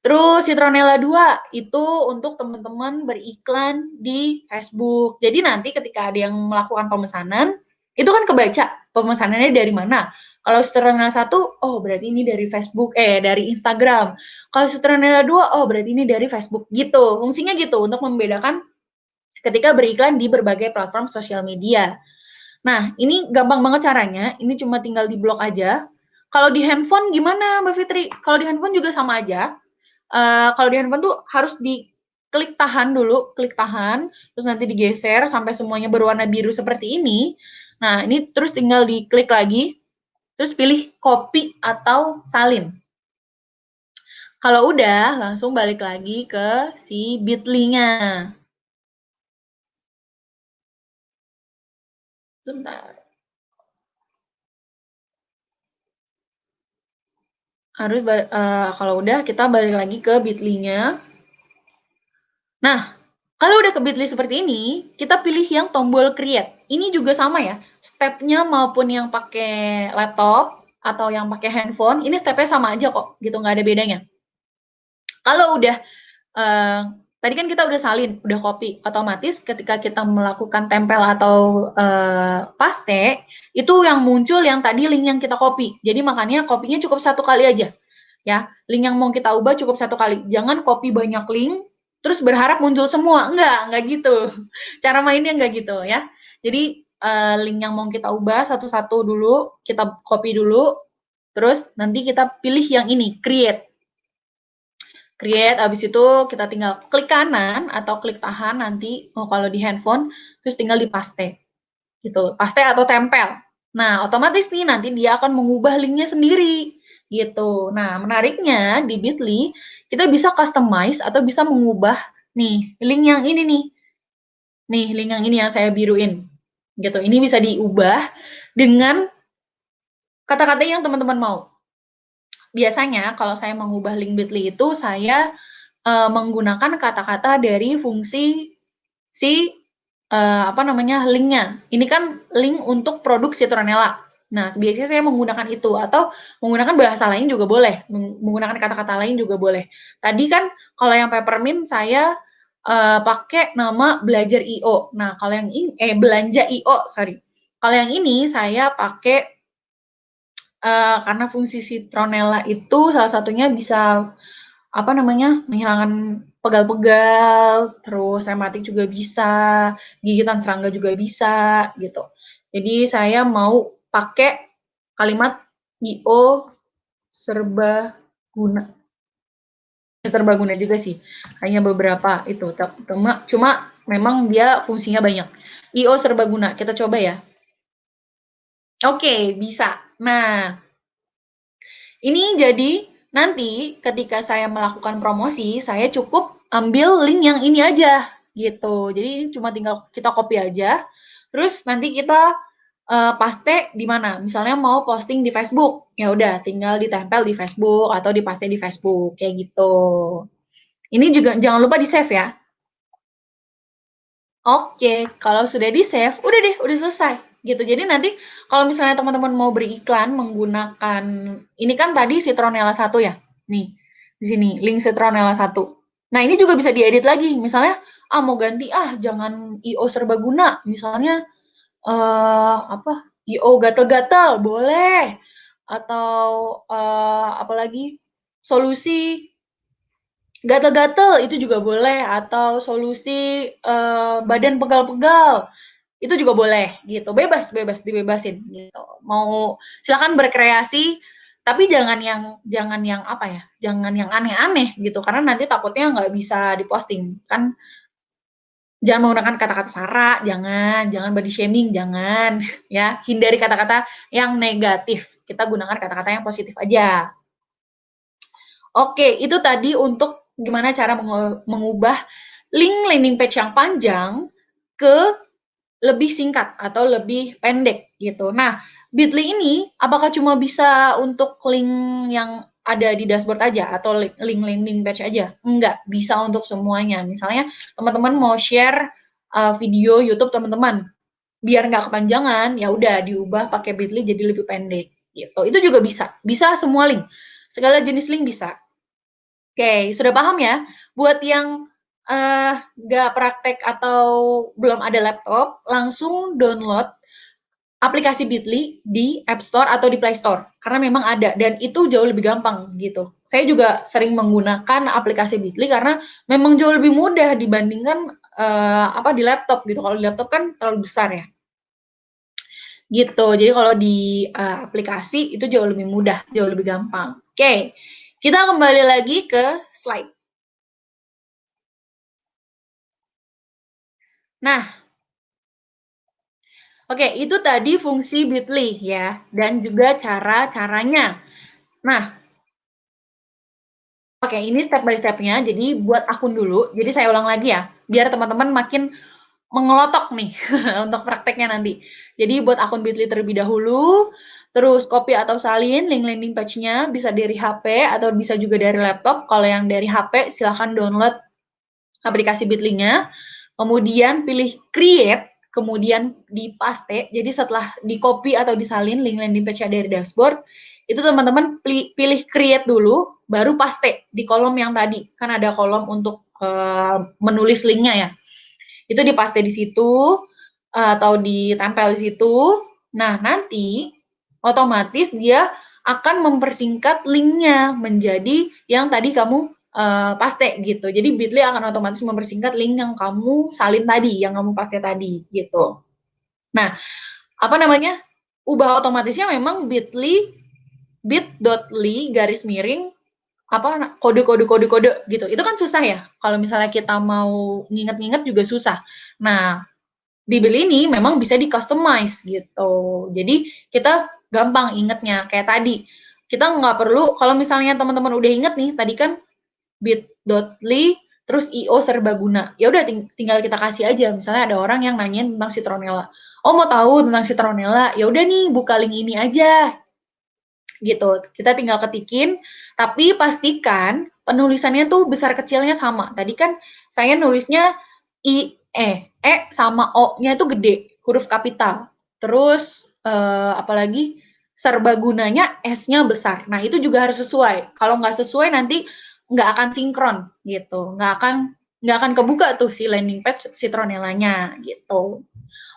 Terus Citronella 2 itu untuk teman-teman beriklan di Facebook. Jadi nanti ketika ada yang melakukan pemesanan, itu kan kebaca pemesanannya dari mana. Kalau Citronella 1, oh berarti ini dari Facebook, dari Instagram. Kalau Citronella 2, oh berarti ini dari Facebook. Gitu, fungsinya gitu untuk membedakan ketika beriklan di berbagai platform sosial media. Nah, ini gampang banget caranya, ini cuma tinggal di-blok aja. Kalau di handphone gimana Mbak Fitri? Kalau di handphone juga sama aja. Kalau di handphone tuh harus diklik tahan dulu, klik tahan, terus nanti digeser sampai semuanya berwarna biru seperti ini. Nah, ini terus tinggal diklik lagi, terus pilih copy atau salin. Kalau udah, langsung balik lagi ke si Bitly-nya. Sebentar. Harus kalau udah kita balik lagi ke Bitly-nya. Nah, kalau udah ke Bitly seperti ini, kita pilih yang tombol create. Ini juga sama ya, stepnya maupun yang pakai laptop atau yang pakai handphone, ini stepnya sama aja kok, gitu nggak ada bedanya. Kalau udah tadi kan kita udah salin, udah copy, otomatis ketika kita melakukan tempel atau paste, itu yang muncul yang tadi link yang kita copy. Jadi makanya copy-nya cukup satu kali aja. Ya, link yang mau kita ubah cukup satu kali. Jangan copy banyak link, terus berharap muncul semua. Enggak gitu. Cara mainnya enggak gitu ya. Jadi link yang mau kita ubah satu-satu dulu, kita copy dulu, terus nanti kita pilih yang ini, create. Create, habis itu kita tinggal klik kanan atau klik tahan nanti, kalau di handphone, terus tinggal di paste. Gitu, paste atau tempel. Nah, otomatis nih nanti dia akan mengubah linknya sendiri. gitu. Nah, menariknya di Bitly, kita bisa customize atau bisa mengubah nih, link yang ini nih. Nih, link yang ini yang saya biruin. Gitu. Ini bisa diubah dengan kata-kata yang teman-teman mau. Biasanya kalau saya mengubah link Bitly itu saya menggunakan kata-kata dari fungsi si apa namanya linknya. Ini kan link untuk produk Citronella. Nah, biasanya saya menggunakan itu atau menggunakan bahasa lain juga boleh, menggunakan kata-kata lain juga boleh. Tadi kan kalau yang Peppermint saya pakai nama belajar IO. Nah, kalau yang ini belanja IO, sorry. Kalau yang ini saya pakai karena fungsi Citronella itu salah satunya bisa apa namanya, menghilangkan pegal-pegal, terus rematik juga bisa, gigitan serangga juga bisa, gitu. Jadi saya mau pakai kalimat IO serbaguna. Serbaguna juga sih, hanya beberapa itu. Cuma memang dia fungsinya banyak. IO serbaguna, kita coba ya. Oke, bisa. Nah, ini jadi nanti ketika saya melakukan promosi, saya cukup ambil link yang ini aja gitu. Jadi ini cuma tinggal kita copy aja. Terus nanti kita paste di mana? Misalnya mau posting di Facebook, ya udah tinggal ditempel di Facebook atau dipaste di Facebook kayak gitu. Ini juga jangan lupa di-save ya. Oke, kalau sudah di-save, udah deh, udah selesai gitu. Jadi nanti kalau misalnya teman-teman mau beriklan menggunakan ini kan tadi Citronella 1 ya. Nih, di sini link Citronella 1. Nah, ini juga bisa diedit lagi. Misalnya, mau ganti jangan IO serbaguna, misalnya apa? IO gatel-gatel boleh atau apalagi solusi gatel-gatel itu juga boleh atau solusi badan pegal-pegal itu juga boleh gitu, bebas dibebasin gitu. Mau silakan berkreasi tapi jangan yang apa ya, jangan yang aneh-aneh gitu karena nanti takutnya nggak bisa diposting kan. Jangan menggunakan kata-kata sara, jangan body shaming, jangan ya, hindari kata-kata yang negatif, kita gunakan kata-kata yang positif aja. Oke, itu tadi untuk gimana cara mengubah link landing page yang panjang ke lebih singkat atau lebih pendek gitu. Nah, Bitly ini apakah cuma bisa untuk link yang ada di dashboard aja atau link landing page aja? Enggak, bisa untuk semuanya. Misalnya teman-teman mau share video YouTube teman-teman, biar nggak kepanjangan, ya udah diubah pakai Bitly jadi lebih pendek gitu. Itu juga bisa. Bisa semua link. Segala jenis link bisa. Oke, sudah paham ya? Buat yang nggak praktek atau belum ada laptop, langsung download aplikasi Bitly di App Store atau di Play Store karena memang ada dan itu jauh lebih gampang gitu. Saya juga sering menggunakan aplikasi Bitly karena memang jauh lebih mudah dibandingkan apa di laptop gitu. Kalau di laptop kan terlalu besar ya. Gitu. Jadi kalau di aplikasi itu jauh lebih mudah, jauh lebih gampang. Oke. Kita kembali lagi ke slide. Nah, oke, itu tadi fungsi Bitly ya, dan juga cara-caranya. Nah, oke, ini step by step-nya. Jadi buat akun dulu. Jadi saya ulang lagi ya, biar teman-teman makin mengelotok nih untuk prakteknya nanti. Jadi buat akun Bitly terlebih dahulu, terus copy atau salin link landing page-nya bisa dari HP atau bisa juga dari laptop. Kalau yang dari HP silahkan download aplikasi Bitly-nya. Kemudian pilih create, kemudian dipaste. Jadi setelah di copy atau disalin link landing page dari dashboard, itu teman-teman pilih create dulu, baru paste di kolom yang tadi. Kan ada kolom untuk menulis linknya ya. Itu dipaste di situ atau ditempel di situ. Nah, nanti otomatis dia akan mempersingkat linknya menjadi yang tadi kamu paste gitu. Jadi Bitly akan otomatis mempersingkat link yang kamu salin tadi, yang kamu paste tadi gitu. Nah, apa namanya? Ubah otomatisnya memang Bitly bit.ly garis miring apa kode gitu. Itu kan susah ya. Kalau misalnya kita mau nginget-nginget juga susah. Nah, di Bitly ini memang bisa di customize gitu. Jadi kita gampang ingetnya kayak tadi Kita nggak perlu, kalau misalnya teman-teman udah inget nih, tadi kan bit.ly terus IO serbaguna. Ya udah tinggal kita kasih aja. Misalnya ada orang yang nanyain tentang citronella. Oh, mau tahu tentang citronella? Ya udah nih, buka link ini aja. Gitu. Kita tinggal ketikin, tapi pastikan penulisannya tuh besar kecilnya sama. Tadi kan saya nulisnya E sama O-nya itu gede, huruf kapital. Terus apalagi serbagunanya S-nya besar. Nah, itu juga harus sesuai. Kalau nggak sesuai nanti nggak akan sinkron gitu. Nggak akan kebuka tuh si landing page citronellanya gitu.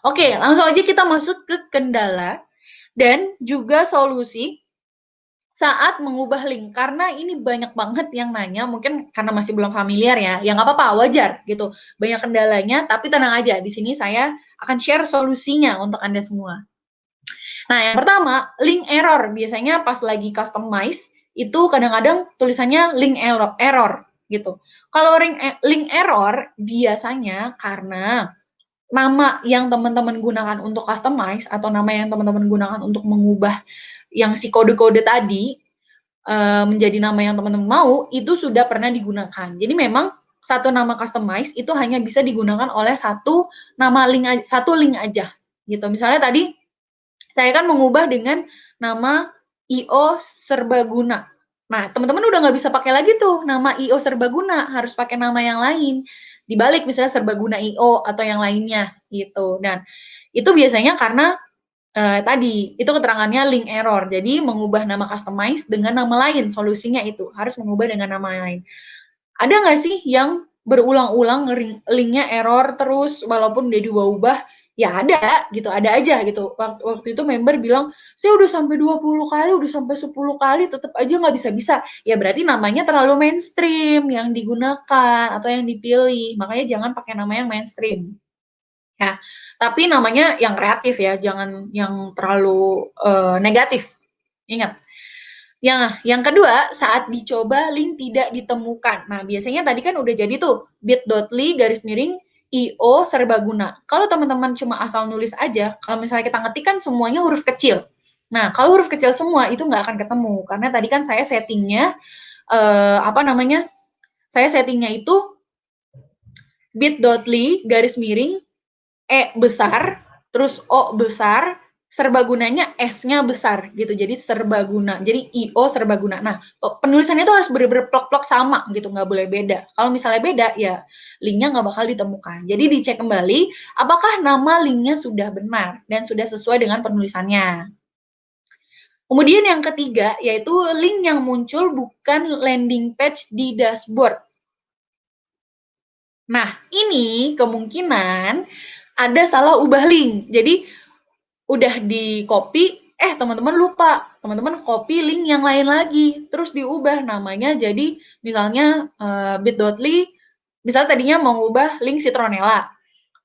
Oke, langsung aja kita masuk ke kendala dan juga solusi saat mengubah link, karena ini banyak banget yang nanya, mungkin karena masih belum familiar ya, yang nggak apa-apa, wajar gitu, banyak kendalanya, tapi tenang aja, di sini saya akan share solusinya untuk Anda semua. Nah, yang pertama, link error, biasanya pas lagi customize, itu kadang-kadang tulisannya link error gitu. Kalau link error, biasanya karena nama yang teman-teman gunakan untuk customize, atau nama yang teman-teman gunakan untuk mengubah yang si kode-kode tadi, menjadi nama yang teman-teman mau, itu sudah pernah digunakan. Jadi memang satu nama customize itu hanya bisa digunakan oleh satu link aja gitu. Misalnya tadi saya kan mengubah dengan nama IO Serbaguna. Nah, teman-teman udah nggak bisa pakai lagi tuh nama IO Serbaguna, harus pakai nama yang lain. Dibalik misalnya Serbaguna IO atau yang lainnya gitu. Dan itu biasanya karena tadi itu keterangannya link error. Jadi mengubah nama customize dengan nama lain, solusinya itu harus mengubah dengan nama lain. Ada nggak sih yang berulang-ulang linknya error terus walaupun udah diubah-ubah? Ya ada gitu, ada aja gitu. Waktu itu member bilang, saya udah sampai 20 kali, udah sampai 10 kali, tetap aja nggak bisa-bisa. Ya berarti namanya terlalu mainstream yang digunakan atau yang dipilih. Makanya jangan pakai nama yang mainstream. Ya, tapi namanya yang kreatif ya, jangan yang terlalu negatif. Ingat. Yang kedua, saat dicoba link tidak ditemukan. Nah, biasanya tadi kan udah jadi tuh bit.ly IO serbaguna. Kalau teman-teman cuma asal nulis aja, kalau misalnya kita ngetik kan semuanya huruf kecil. Nah, kalau huruf kecil semua itu nggak akan ketemu karena tadi kan saya settingnya saya settingnya itu bit.ly besar, terus O besar, serbagunanya S-nya besar gitu. Jadi serbaguna. Jadi IO serbaguna. Nah, penulisannya itu harus bener-bener plok-plok sama gitu, nggak boleh beda. Kalau misalnya beda, ya linknya nggak bakal ditemukan. Jadi dicek kembali apakah nama linknya sudah benar dan sudah sesuai dengan penulisannya. Kemudian yang ketiga, yaitu link yang muncul bukan landing page di dashboard. Nah, ini kemungkinan ada salah ubah link. Jadi udah di copy, teman-teman lupa, teman-teman copy link yang lain lagi, terus diubah namanya jadi misalnya bit.ly, misalnya tadinya mau ngubah link citronella,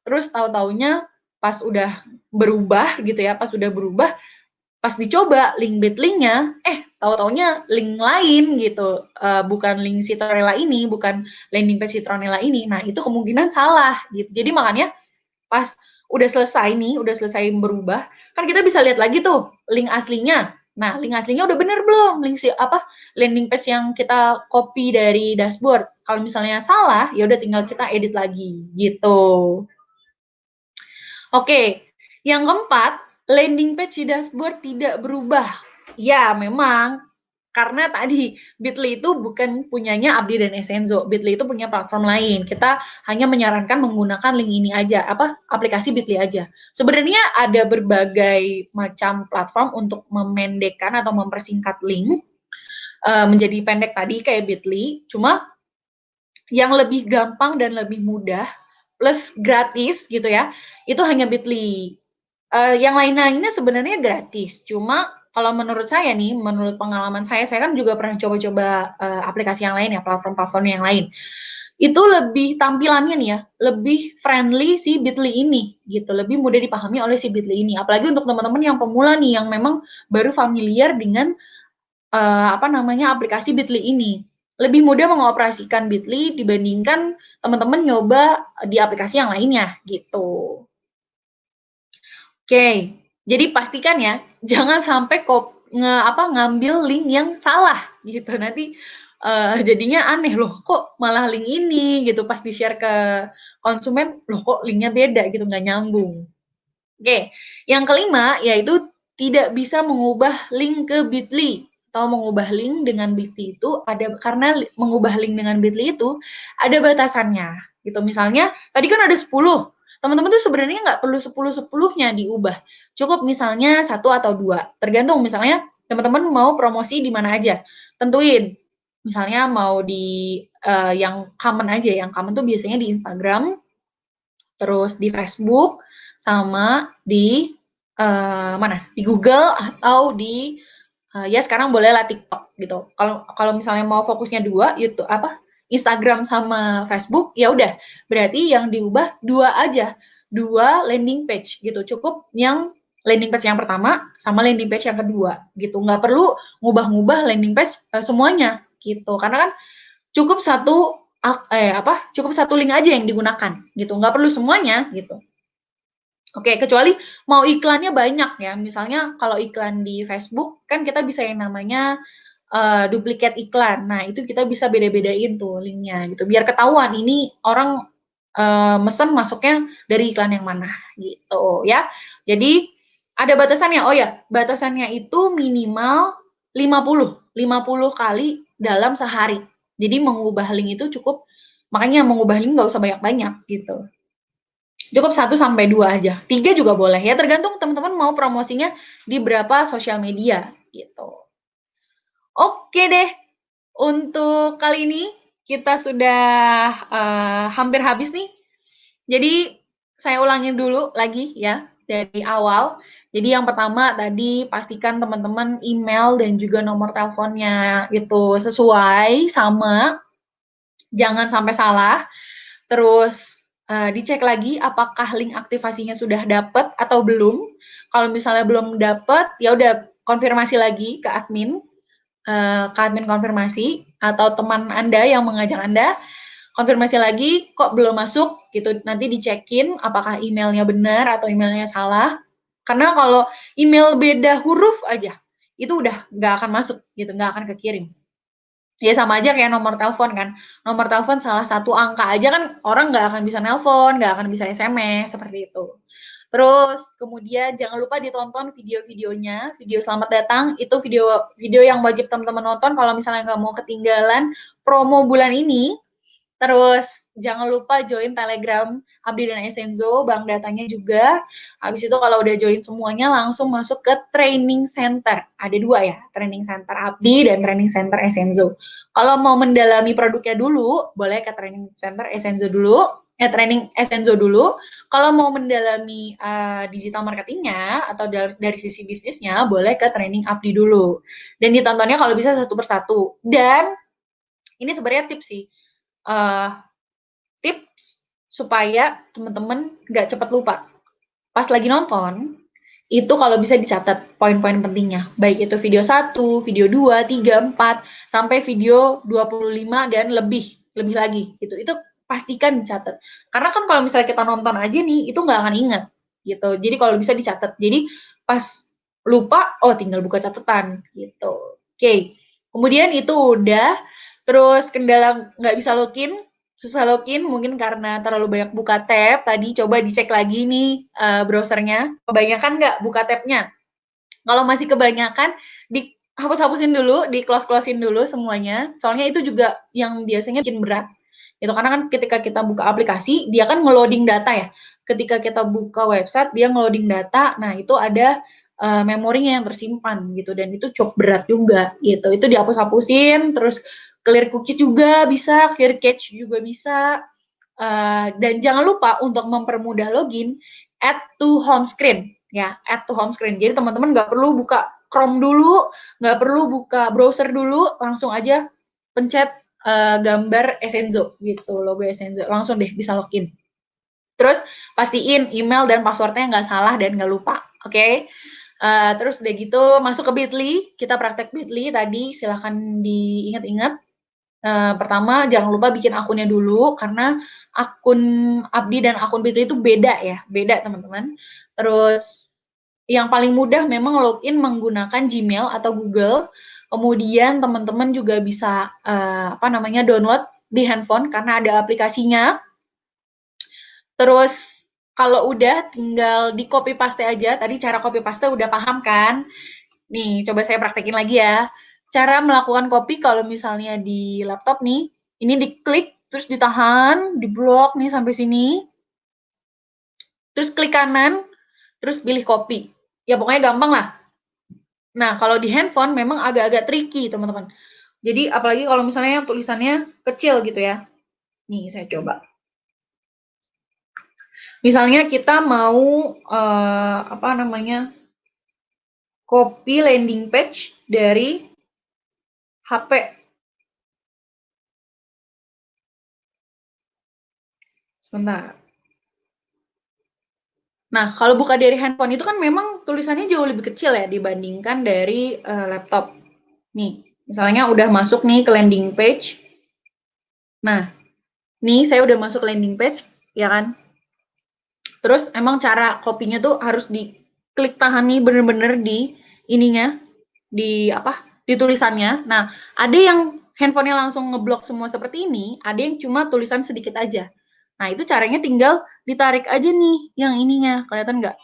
terus tahu-taunya pas udah berubah gitu ya, pas dicoba link bit.ly-nya, tahu-taunya link lain gitu, bukan link citronella ini, bukan landing page citronella ini. Nah, itu kemungkinan salah gitu. Jadi makanya pas udah selesai berubah, kan kita bisa lihat lagi tuh link aslinya. Nah, link aslinya udah bener belum? Landing page yang kita copy dari dashboard. Kalau misalnya salah, ya udah tinggal kita edit lagi gitu. Oke, yang keempat, landing page di dashboard tidak berubah. Ya, memang karena tadi Bitly itu bukan punyanya Abdi dan Essenzo. Bitly itu punya platform lain. Kita hanya menyarankan menggunakan link ini aja, aplikasi Bitly aja. Sebenarnya ada berbagai macam platform untuk memendekkan atau mempersingkat link menjadi pendek tadi kayak Bitly. Cuma yang lebih gampang dan lebih mudah plus gratis gitu ya, itu hanya Bitly. Yang lain-lainnya sebenarnya gratis, cuma kalau menurut saya nih, menurut pengalaman saya kan juga pernah coba-coba aplikasi yang lain ya, platform-platform yang lain. Itu lebih tampilannya nih ya, lebih friendly si Bitly ini gitu, lebih mudah dipahami oleh si Bitly ini. Apalagi untuk teman-teman yang pemula nih, yang memang baru familiar dengan aplikasi Bitly ini. Lebih mudah mengoperasikan Bitly dibandingkan teman-teman nyoba di aplikasi yang lainnya gitu. Oke, jadi pastikan ya, jangan sampai ngambil link yang salah gitu. Nanti jadinya aneh loh, kok malah link ini gitu pas di-share ke konsumen, loh kok linknya beda gitu, nggak nyambung. Oke, yang kelima yaitu tidak bisa mengubah link ke Bitly atau mengubah link dengan Bitly itu ada karena mengubah link dengan Bitly itu ada batasannya gitu. Misalnya tadi kan ada 10. Teman-teman tuh sebenarnya nggak perlu 10-10-nya diubah. Cukup misalnya 1 atau 2. Tergantung misalnya teman-teman mau promosi di mana aja. Tentuin. Misalnya mau di yang common aja, yang common tuh biasanya di Instagram, terus di Facebook, sama di mana? Di Google atau di ya sekarang bolehlah TikTok gitu. Kalau misalnya mau fokusnya dua, YouTube Instagram sama Facebook, ya udah berarti yang diubah dua aja, dua landing page gitu. Cukup yang landing page yang pertama sama landing page yang kedua gitu. Nggak perlu ngubah-ngubah landing page semuanya gitu. Karena kan cukup cukup satu link aja yang digunakan gitu, nggak perlu semuanya gitu. Oke, kecuali mau iklannya banyak ya, misalnya kalau iklan di Facebook kan kita bisa yang namanya duplikat iklan. Nah itu kita bisa beda-bedain tuh linknya gitu, biar ketahuan ini orang mesen masuknya dari iklan yang mana gitu ya. Jadi ada batasannya. Oh ya, batasannya itu minimal 50 kali dalam sehari. Jadi mengubah link itu cukup, makanya mengubah link nggak usah banyak-banyak gitu. Cukup 1-2 aja. 3 juga boleh ya, tergantung teman-teman mau promosinya di berapa sosial media gitu. Oke deh, untuk kali ini kita sudah hampir habis nih. Jadi saya ulangin dulu lagi ya dari awal. Jadi yang pertama tadi pastikan teman-teman email dan juga nomor teleponnya itu sesuai sama, jangan sampai salah. Terus dicek lagi apakah link aktivasinya sudah dapat atau belum. Kalau misalnya belum dapat, ya udah konfirmasi lagi ke admin konfirmasi atau teman Anda yang mengajak Anda konfirmasi lagi kok belum masuk gitu. Nanti dicekin apakah emailnya benar atau emailnya salah. Karena kalau email beda huruf aja itu udah nggak akan masuk gitu, nggak akan kekirim. Ya sama aja kayak nomor telepon kan. Nomor telepon salah satu angka aja kan orang nggak akan bisa nelpon, nggak akan bisa SMS, seperti itu. Terus kemudian jangan lupa ditonton video-videonya, video selamat datang, itu video yang wajib teman-teman nonton kalau misalnya nggak mau ketinggalan promo bulan ini. Terus jangan lupa join Telegram Abdi dan Esenzo, bank datanya juga. Habis itu kalau udah join semuanya langsung masuk ke training center. Ada 2 ya, training center Abdi dan training center Esenzo. Kalau mau mendalami produknya dulu, boleh ke training center Esenzo dulu. Training Esenzo dulu. Kalau mau mendalami digital marketingnya atau dari sisi bisnisnya, boleh ke training Abdi dulu. Dan ditontonnya kalau bisa satu persatu. Dan ini sebenarnya tips sih. Tips supaya teman-teman nggak cepat lupa. Pas lagi nonton, itu kalau bisa dicatat poin-poin pentingnya. Baik itu video 1, video 2, 3, 4, sampai video 25 dan lebih lagi. Itu pastikan dicatat. Karena kan kalau misalnya kita nonton aja nih, itu nggak akan ingat. Gitu. Jadi kalau bisa dicatat. Jadi pas lupa, oh tinggal buka catatan. Gitu. Oke. Kemudian itu udah. Terus kendala nggak bisa login, susah login mungkin karena terlalu banyak buka tab. Tadi coba dicek lagi nih browsernya. Kebanyakan nggak buka tabnya? Kalau masih kebanyakan, dihapus-hapusin dulu, di-close-closein dulu semuanya. Soalnya itu juga yang biasanya bikin berat. Itu karena kan ketika kita buka aplikasi, dia kan nge-loading data ya. Ketika kita buka website, dia nge-loading data. Nah, itu ada memorinya yang tersimpan gitu dan itu cukup berat juga gitu. Itu dihapus-hapusin, terus clear cookies juga bisa, clear cache juga bisa. Dan jangan lupa untuk mempermudah login, add to home screen ya, add to home screen. Jadi teman-teman nggak perlu buka Chrome dulu, nggak perlu buka browser dulu, langsung aja pencet gambar Esenzo gitu, logo Esenzo, langsung deh bisa login. Terus pastiin email dan passwordnya nggak salah dan nggak lupa, oke? Terus udah gitu masuk ke Bitly, kita praktek Bitly tadi, silahkan diingat-ingat. Pertama jangan lupa bikin akunnya dulu karena akun Abdi dan akun Bitly itu beda ya, beda teman-teman. Terus yang paling mudah memang login menggunakan Gmail atau Google. Kemudian teman-teman juga bisa download di handphone karena ada aplikasinya. Terus kalau udah tinggal di copy paste aja. Tadi cara copy paste udah paham kan? Nih, coba saya praktekin lagi ya. Cara melakukan copy kalau misalnya di laptop nih, ini diklik, terus ditahan, di blok nih sampai sini. Terus klik kanan, terus pilih copy. Ya pokoknya gampang lah. Nah, kalau di handphone memang agak-agak tricky, teman-teman. Jadi apalagi kalau misalnya tulisannya kecil gitu ya. Nih, saya coba. Misalnya kita mau copy landing page dari HP. Sebentar. Nah, kalau buka dari handphone itu kan memang tulisannya jauh lebih kecil ya dibandingkan dari laptop. Nih, misalnya udah masuk nih ke landing page. Nah, nih saya udah masuk landing page, ya kan? Terus emang cara copy-nya tuh harus diklik tahan nih bener-bener di ininya, di di tulisannya. Nah, ada yang handphonenya langsung ngeblok semua seperti ini, ada yang cuma tulisan sedikit aja. Nah, itu caranya tinggal ditarik aja nih yang ininya, kelihatan nggak?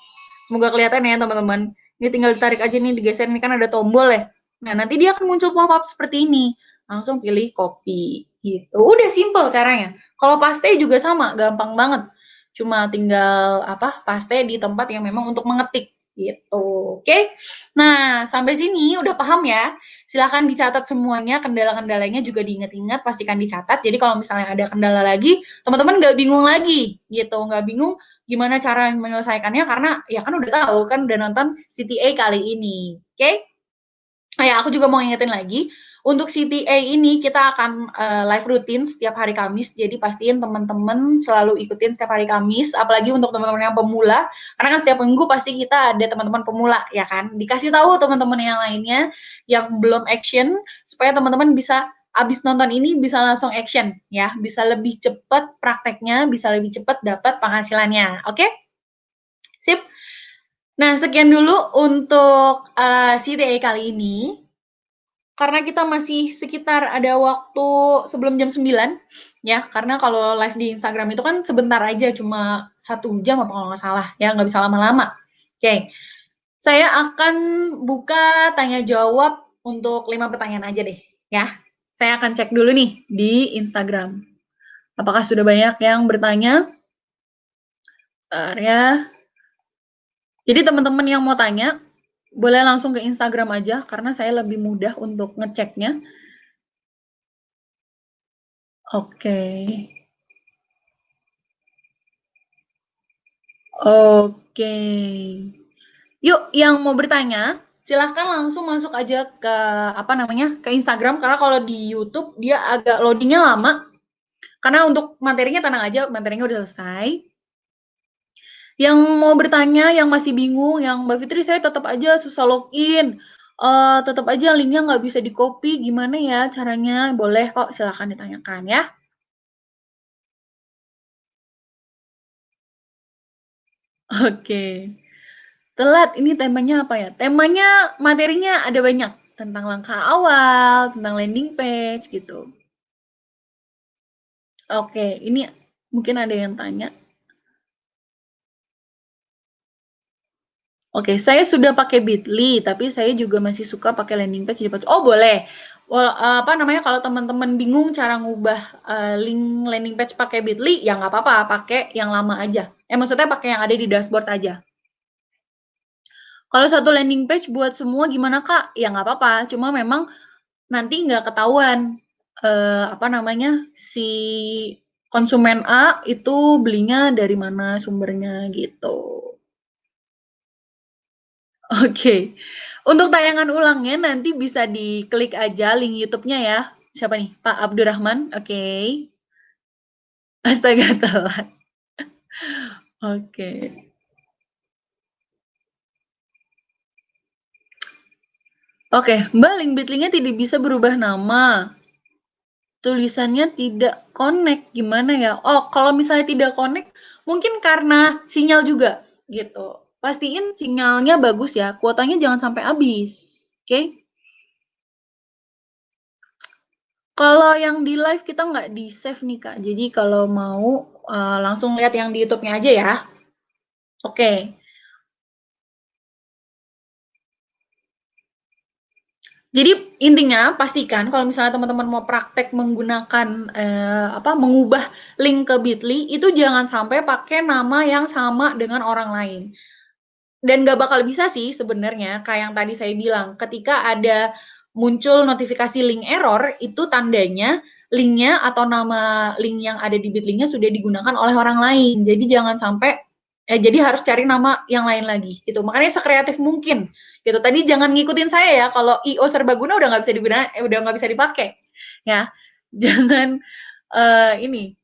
Semoga kelihatan ya teman-teman. Ini tinggal ditarik aja nih, digeser, ini kan ada tombol ya. Nah, nanti dia akan muncul pop-up seperti ini. Langsung pilih copy, gitu. Udah simple caranya. Kalau paste juga sama, gampang banget. Cuma tinggal paste di tempat yang memang untuk mengetik gitu. Oke. Nah, sampai sini udah paham ya. Silahkan dicatat semuanya, kendala-kendalanya juga diingat-ingat, pastikan dicatat. Jadi kalau misalnya ada kendala lagi, teman-teman nggak bingung lagi gitu, nggak bingung gimana cara menyelesaikannya karena ya kan udah tahu kan udah nonton CTA kali ini. Oke? Ya, aku juga mau ingetin lagi, untuk CTA ini kita akan live rutin setiap hari Kamis, jadi pastiin teman-teman selalu ikutin setiap hari Kamis, apalagi untuk teman-teman yang pemula, karena kan setiap minggu pasti kita ada teman-teman pemula, ya kan? Dikasih tahu teman-teman yang lainnya yang belum action, supaya teman-teman bisa abis nonton ini bisa langsung action, ya, bisa lebih cepat prakteknya, bisa lebih cepat dapat penghasilannya, oke? Sip. Nah, sekian dulu untuk CTA kali ini. Karena kita masih sekitar ada waktu sebelum jam 9, ya, karena kalau live di Instagram itu kan sebentar aja, cuma 1 jam apa kalau nggak salah, ya, nggak bisa lama-lama. Oke, saya akan buka tanya jawab untuk 5 pertanyaan aja deh, ya. Saya akan cek dulu nih di Instagram. Apakah sudah banyak yang bertanya? Ya. Jadi teman-teman yang mau tanya, boleh langsung ke Instagram aja, karena saya lebih mudah untuk ngeceknya. Oke. Oke. Yuk, yang mau bertanya, silahkan langsung masuk aja ke ke Instagram, karena kalau di YouTube dia agak loadingnya lama. Karena untuk materinya tenang aja, materinya udah selesai. Yang mau bertanya, yang masih bingung, yang Mbak Fitri saya tetap aja susah login, tetap aja linknya nggak bisa di-copy, gimana ya caranya? Boleh kok, silahkan ditanyakan ya. Oke. Telat, ini temanya apa ya? Temanya, materinya ada banyak. Tentang langkah awal, tentang landing page, gitu. Oke, ini mungkin ada yang tanya. Oke, saya sudah pakai Bitly, tapi saya juga masih suka pakai landing page. Oh, boleh. Kalau teman-teman bingung cara ngubah link landing page pakai Bitly, ya nggak apa-apa, pakai yang lama aja. Maksudnya pakai yang ada di dashboard aja. Kalau satu landing page buat semua gimana, Kak? Ya nggak apa-apa, cuma memang nanti nggak ketahuan si konsumen A itu belinya dari mana sumbernya gitu. Oke. Untuk tayangan ulangnya nanti bisa diklik aja link YouTube-nya ya. Siapa nih? Pak Abdurrahman. Oke. Astaga, telat. Oke. Oke, Mbak, link Bitly-nya tidak bisa berubah nama. Tulisannya tidak connect. Gimana ya? Oh, kalau misalnya tidak connect, mungkin karena sinyal juga gitu. pastiin sinyalnya bagus ya, kuotanya jangan sampai habis, oke? Kalau yang di live kita nggak di-save nih, Kak. Jadi kalau mau langsung lihat yang di YouTube-nya aja ya. Oke. Jadi intinya pastikan kalau misalnya teman-teman mau praktek menggunakan mengubah link ke Bitly itu jangan sampai pakai nama yang sama dengan orang lain. Dan nggak bakal bisa sih sebenarnya kayak yang tadi saya bilang. Ketika ada muncul notifikasi link error itu tandanya linknya atau nama link yang ada di Bitly-nya sudah digunakan oleh orang lain. Jadi jangan sampai jadi harus cari nama yang lain lagi gitu. Makanya sekreatif mungkin gitu. Tadi jangan ngikutin saya ya, kalau IO serbaguna udah nggak bisa digunakan, udah nggak bisa dipakai ya. Jangan ini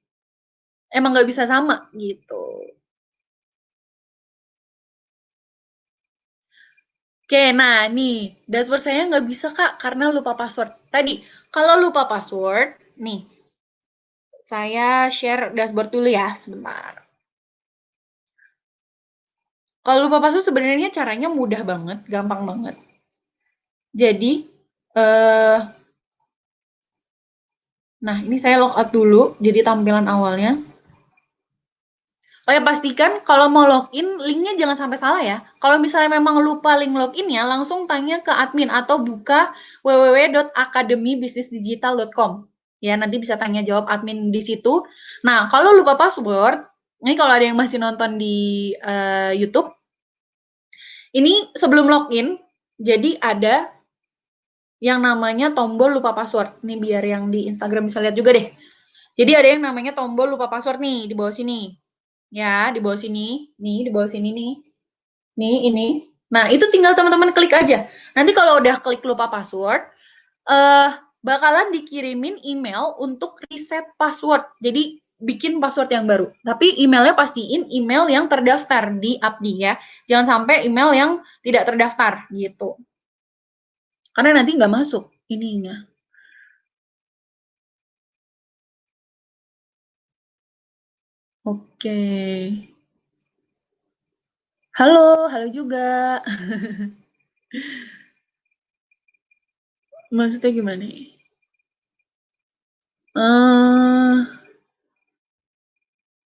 emang nggak bisa sama gitu. Oke, nah nih dashboard saya nggak bisa Kak karena lupa password. Tadi kalau lupa password, nih saya share dashboard dulu ya sebentar. Kalau lupa password sebenarnya caranya mudah banget, gampang banget. Jadi, nah ini saya logout dulu, jadi tampilan awalnya. Oh ya, pastikan kalau mau login, linknya jangan sampai salah ya. Kalau misalnya memang lupa link loginnya, langsung tanya ke admin atau buka www.akademibisnisdigital.com. Ya, nanti bisa tanya jawab admin di situ. Nah, kalau lupa password, ini kalau ada yang masih nonton di YouTube, ini sebelum login, jadi ada yang namanya tombol lupa password. Ini biar yang di Instagram bisa lihat juga deh. Jadi ada yang namanya tombol lupa password nih di bawah sini. Ya, di bawah sini. Nih, di bawah sini nih. Nih, ini. Nah, itu tinggal teman-teman klik aja. Nanti kalau udah klik lupa password, bakalan dikirimin email untuk reset password. Jadi bikin password yang baru. Tapi emailnya pastiin email yang terdaftar di Abdi ya. Jangan sampai email yang tidak terdaftar gitu. Karena nanti nggak masuk ininya. Oke. Halo, halo juga. Maksudnya gimana nih?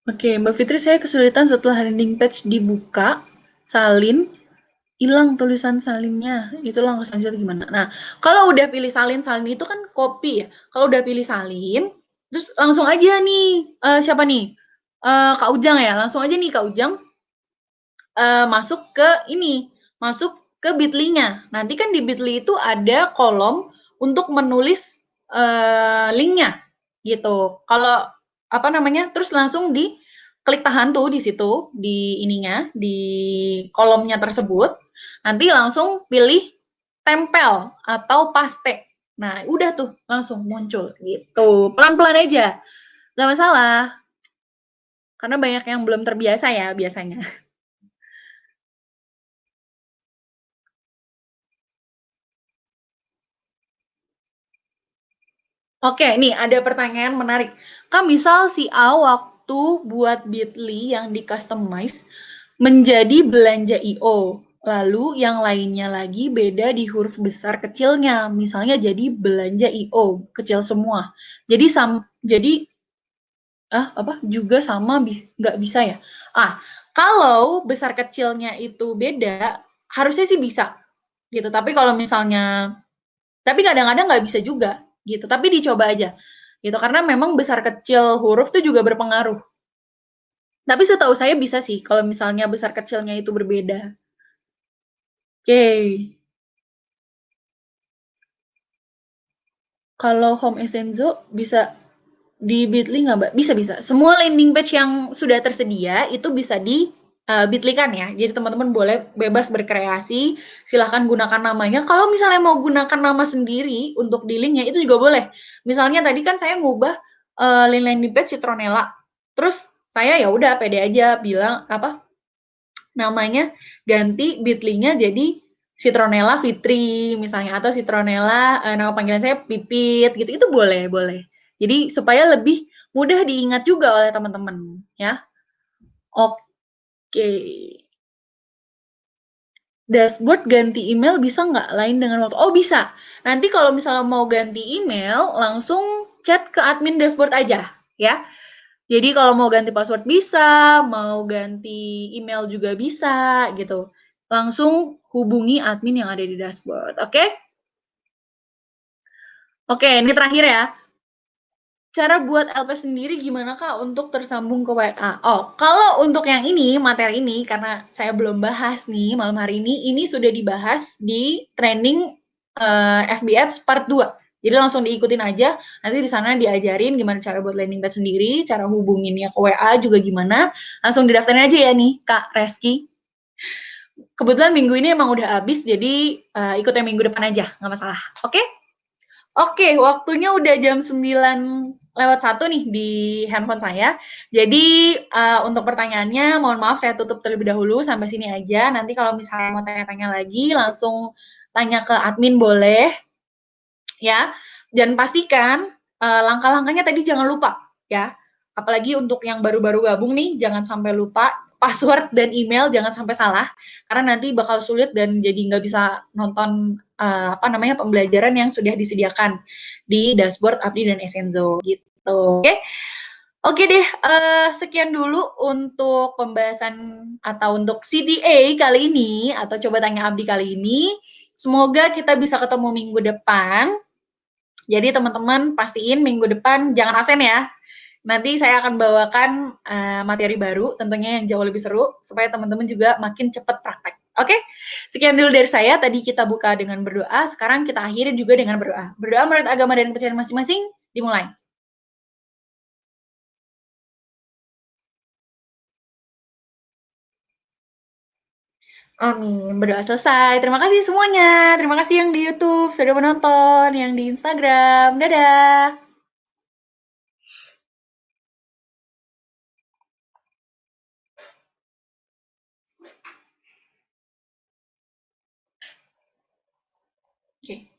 Oke, Mbak Fitri, saya kesulitan setelah landing page dibuka, salin, hilang tulisan salinnya. Itu langkah selanjutnya gimana? Nah, kalau udah pilih salin, salin itu kan copy ya. Kalau udah pilih salin, terus langsung aja nih, siapa nih? Kak Ujang ya, langsung aja nih Kak Ujang masuk ke ini, masuk ke Bitly-nya. Nanti kan di Bitly itu ada kolom untuk menulis linknya gitu. Kalau apa namanya, terus langsung di klik tahan tuh di situ, di ininya, di kolomnya tersebut. Nanti langsung pilih tempel atau paste. Nah, udah tuh langsung muncul gitu. Pelan-pelan aja, nggak masalah. Karena banyak yang belum terbiasa ya biasanya. Oke, nih ada pertanyaan menarik. Kak, misal si A waktu buat Bitly yang di-customize menjadi belanja IO, lalu yang lainnya lagi beda di huruf besar kecilnya, misalnya jadi belanja IO, kecil semua. Jadi apa juga sama nggak bisa ya? Kalau besar kecilnya itu beda, harusnya sih bisa gitu. Tapi kadang-kadang nggak bisa juga gitu. Tapi dicoba aja gitu karena memang besar kecil huruf tuh juga berpengaruh. Tapi setahu saya bisa sih kalau misalnya besar kecilnya itu berbeda. Oke. Kalau Home Essenzo bisa di Bitly nggak, Mbak? Bisa, bisa. Semua landing page yang sudah tersedia itu bisa di Bitly kan ya. Jadi teman-teman boleh bebas berkreasi, silahkan gunakan namanya. Kalau misalnya mau gunakan nama sendiri untuk di linknya itu juga boleh. Misalnya tadi kan saya ngubah link landing page Citronella. Terus saya ya udah pede aja bilang apa namanya ganti Bitly-nya jadi Citronella Fitri misalnya atau Citronella nama panggilan saya Pipit gitu itu boleh boleh. Jadi supaya lebih mudah diingat juga oleh teman-teman ya. Oke. Dashboard ganti email bisa nggak lain dengan waktu? Oh bisa. Nanti kalau misalnya mau ganti email, langsung chat ke admin dashboard aja, ya. Jadi kalau mau ganti password bisa, mau ganti email juga bisa, gitu. Langsung hubungi admin yang ada di dashboard, oke? Oke, ini terakhir ya. Cara buat LP sendiri gimana Kak untuk tersambung ke WA? Oh, kalau untuk yang ini, materi ini, karena saya belum bahas nih malam hari ini sudah dibahas di training FB Ads part 2. Jadi langsung diikutin aja, nanti di sana diajarin gimana cara buat landing page sendiri, cara hubunginnya ke WA juga gimana. Langsung didaftarin aja ya nih, Kak Reski. Kebetulan minggu ini emang udah habis, jadi ikut yang minggu depan aja, nggak masalah. Oke? Oke, waktunya udah jam 9:01 nih di handphone saya. Jadi untuk pertanyaannya, mohon maaf saya tutup terlebih dahulu sampai sini aja. Nanti kalau misalnya mau tanya-tanya lagi, langsung tanya ke admin boleh, ya. Dan pastikan langkah-langkahnya tadi jangan lupa, ya. Apalagi untuk yang baru-baru gabung nih, jangan sampai lupa password dan email, jangan sampai salah, karena nanti bakal sulit dan jadi nggak bisa nonton pembelajaran yang sudah disediakan di dashboard Abdi dan Essenzo gitu. Oke, oke deh. Sekian dulu untuk pembahasan atau untuk CTA kali ini atau coba tanya Abdi kali ini. Semoga kita bisa ketemu minggu depan. Jadi teman-teman pastiin minggu depan jangan absen ya. Nanti saya akan bawakan materi baru, tentunya yang jauh lebih seru, supaya teman-teman juga makin cepat praktek. Oke? Sekian dulu dari saya. Tadi kita buka dengan berdoa, sekarang kita akhiri juga dengan berdoa. Berdoa menurut agama dan kepercayaan masing-masing, dimulai. Amin. Berdoa selesai. Terima kasih semuanya. Terima kasih yang di YouTube sudah menonton, yang di Instagram. Dadah. Oke.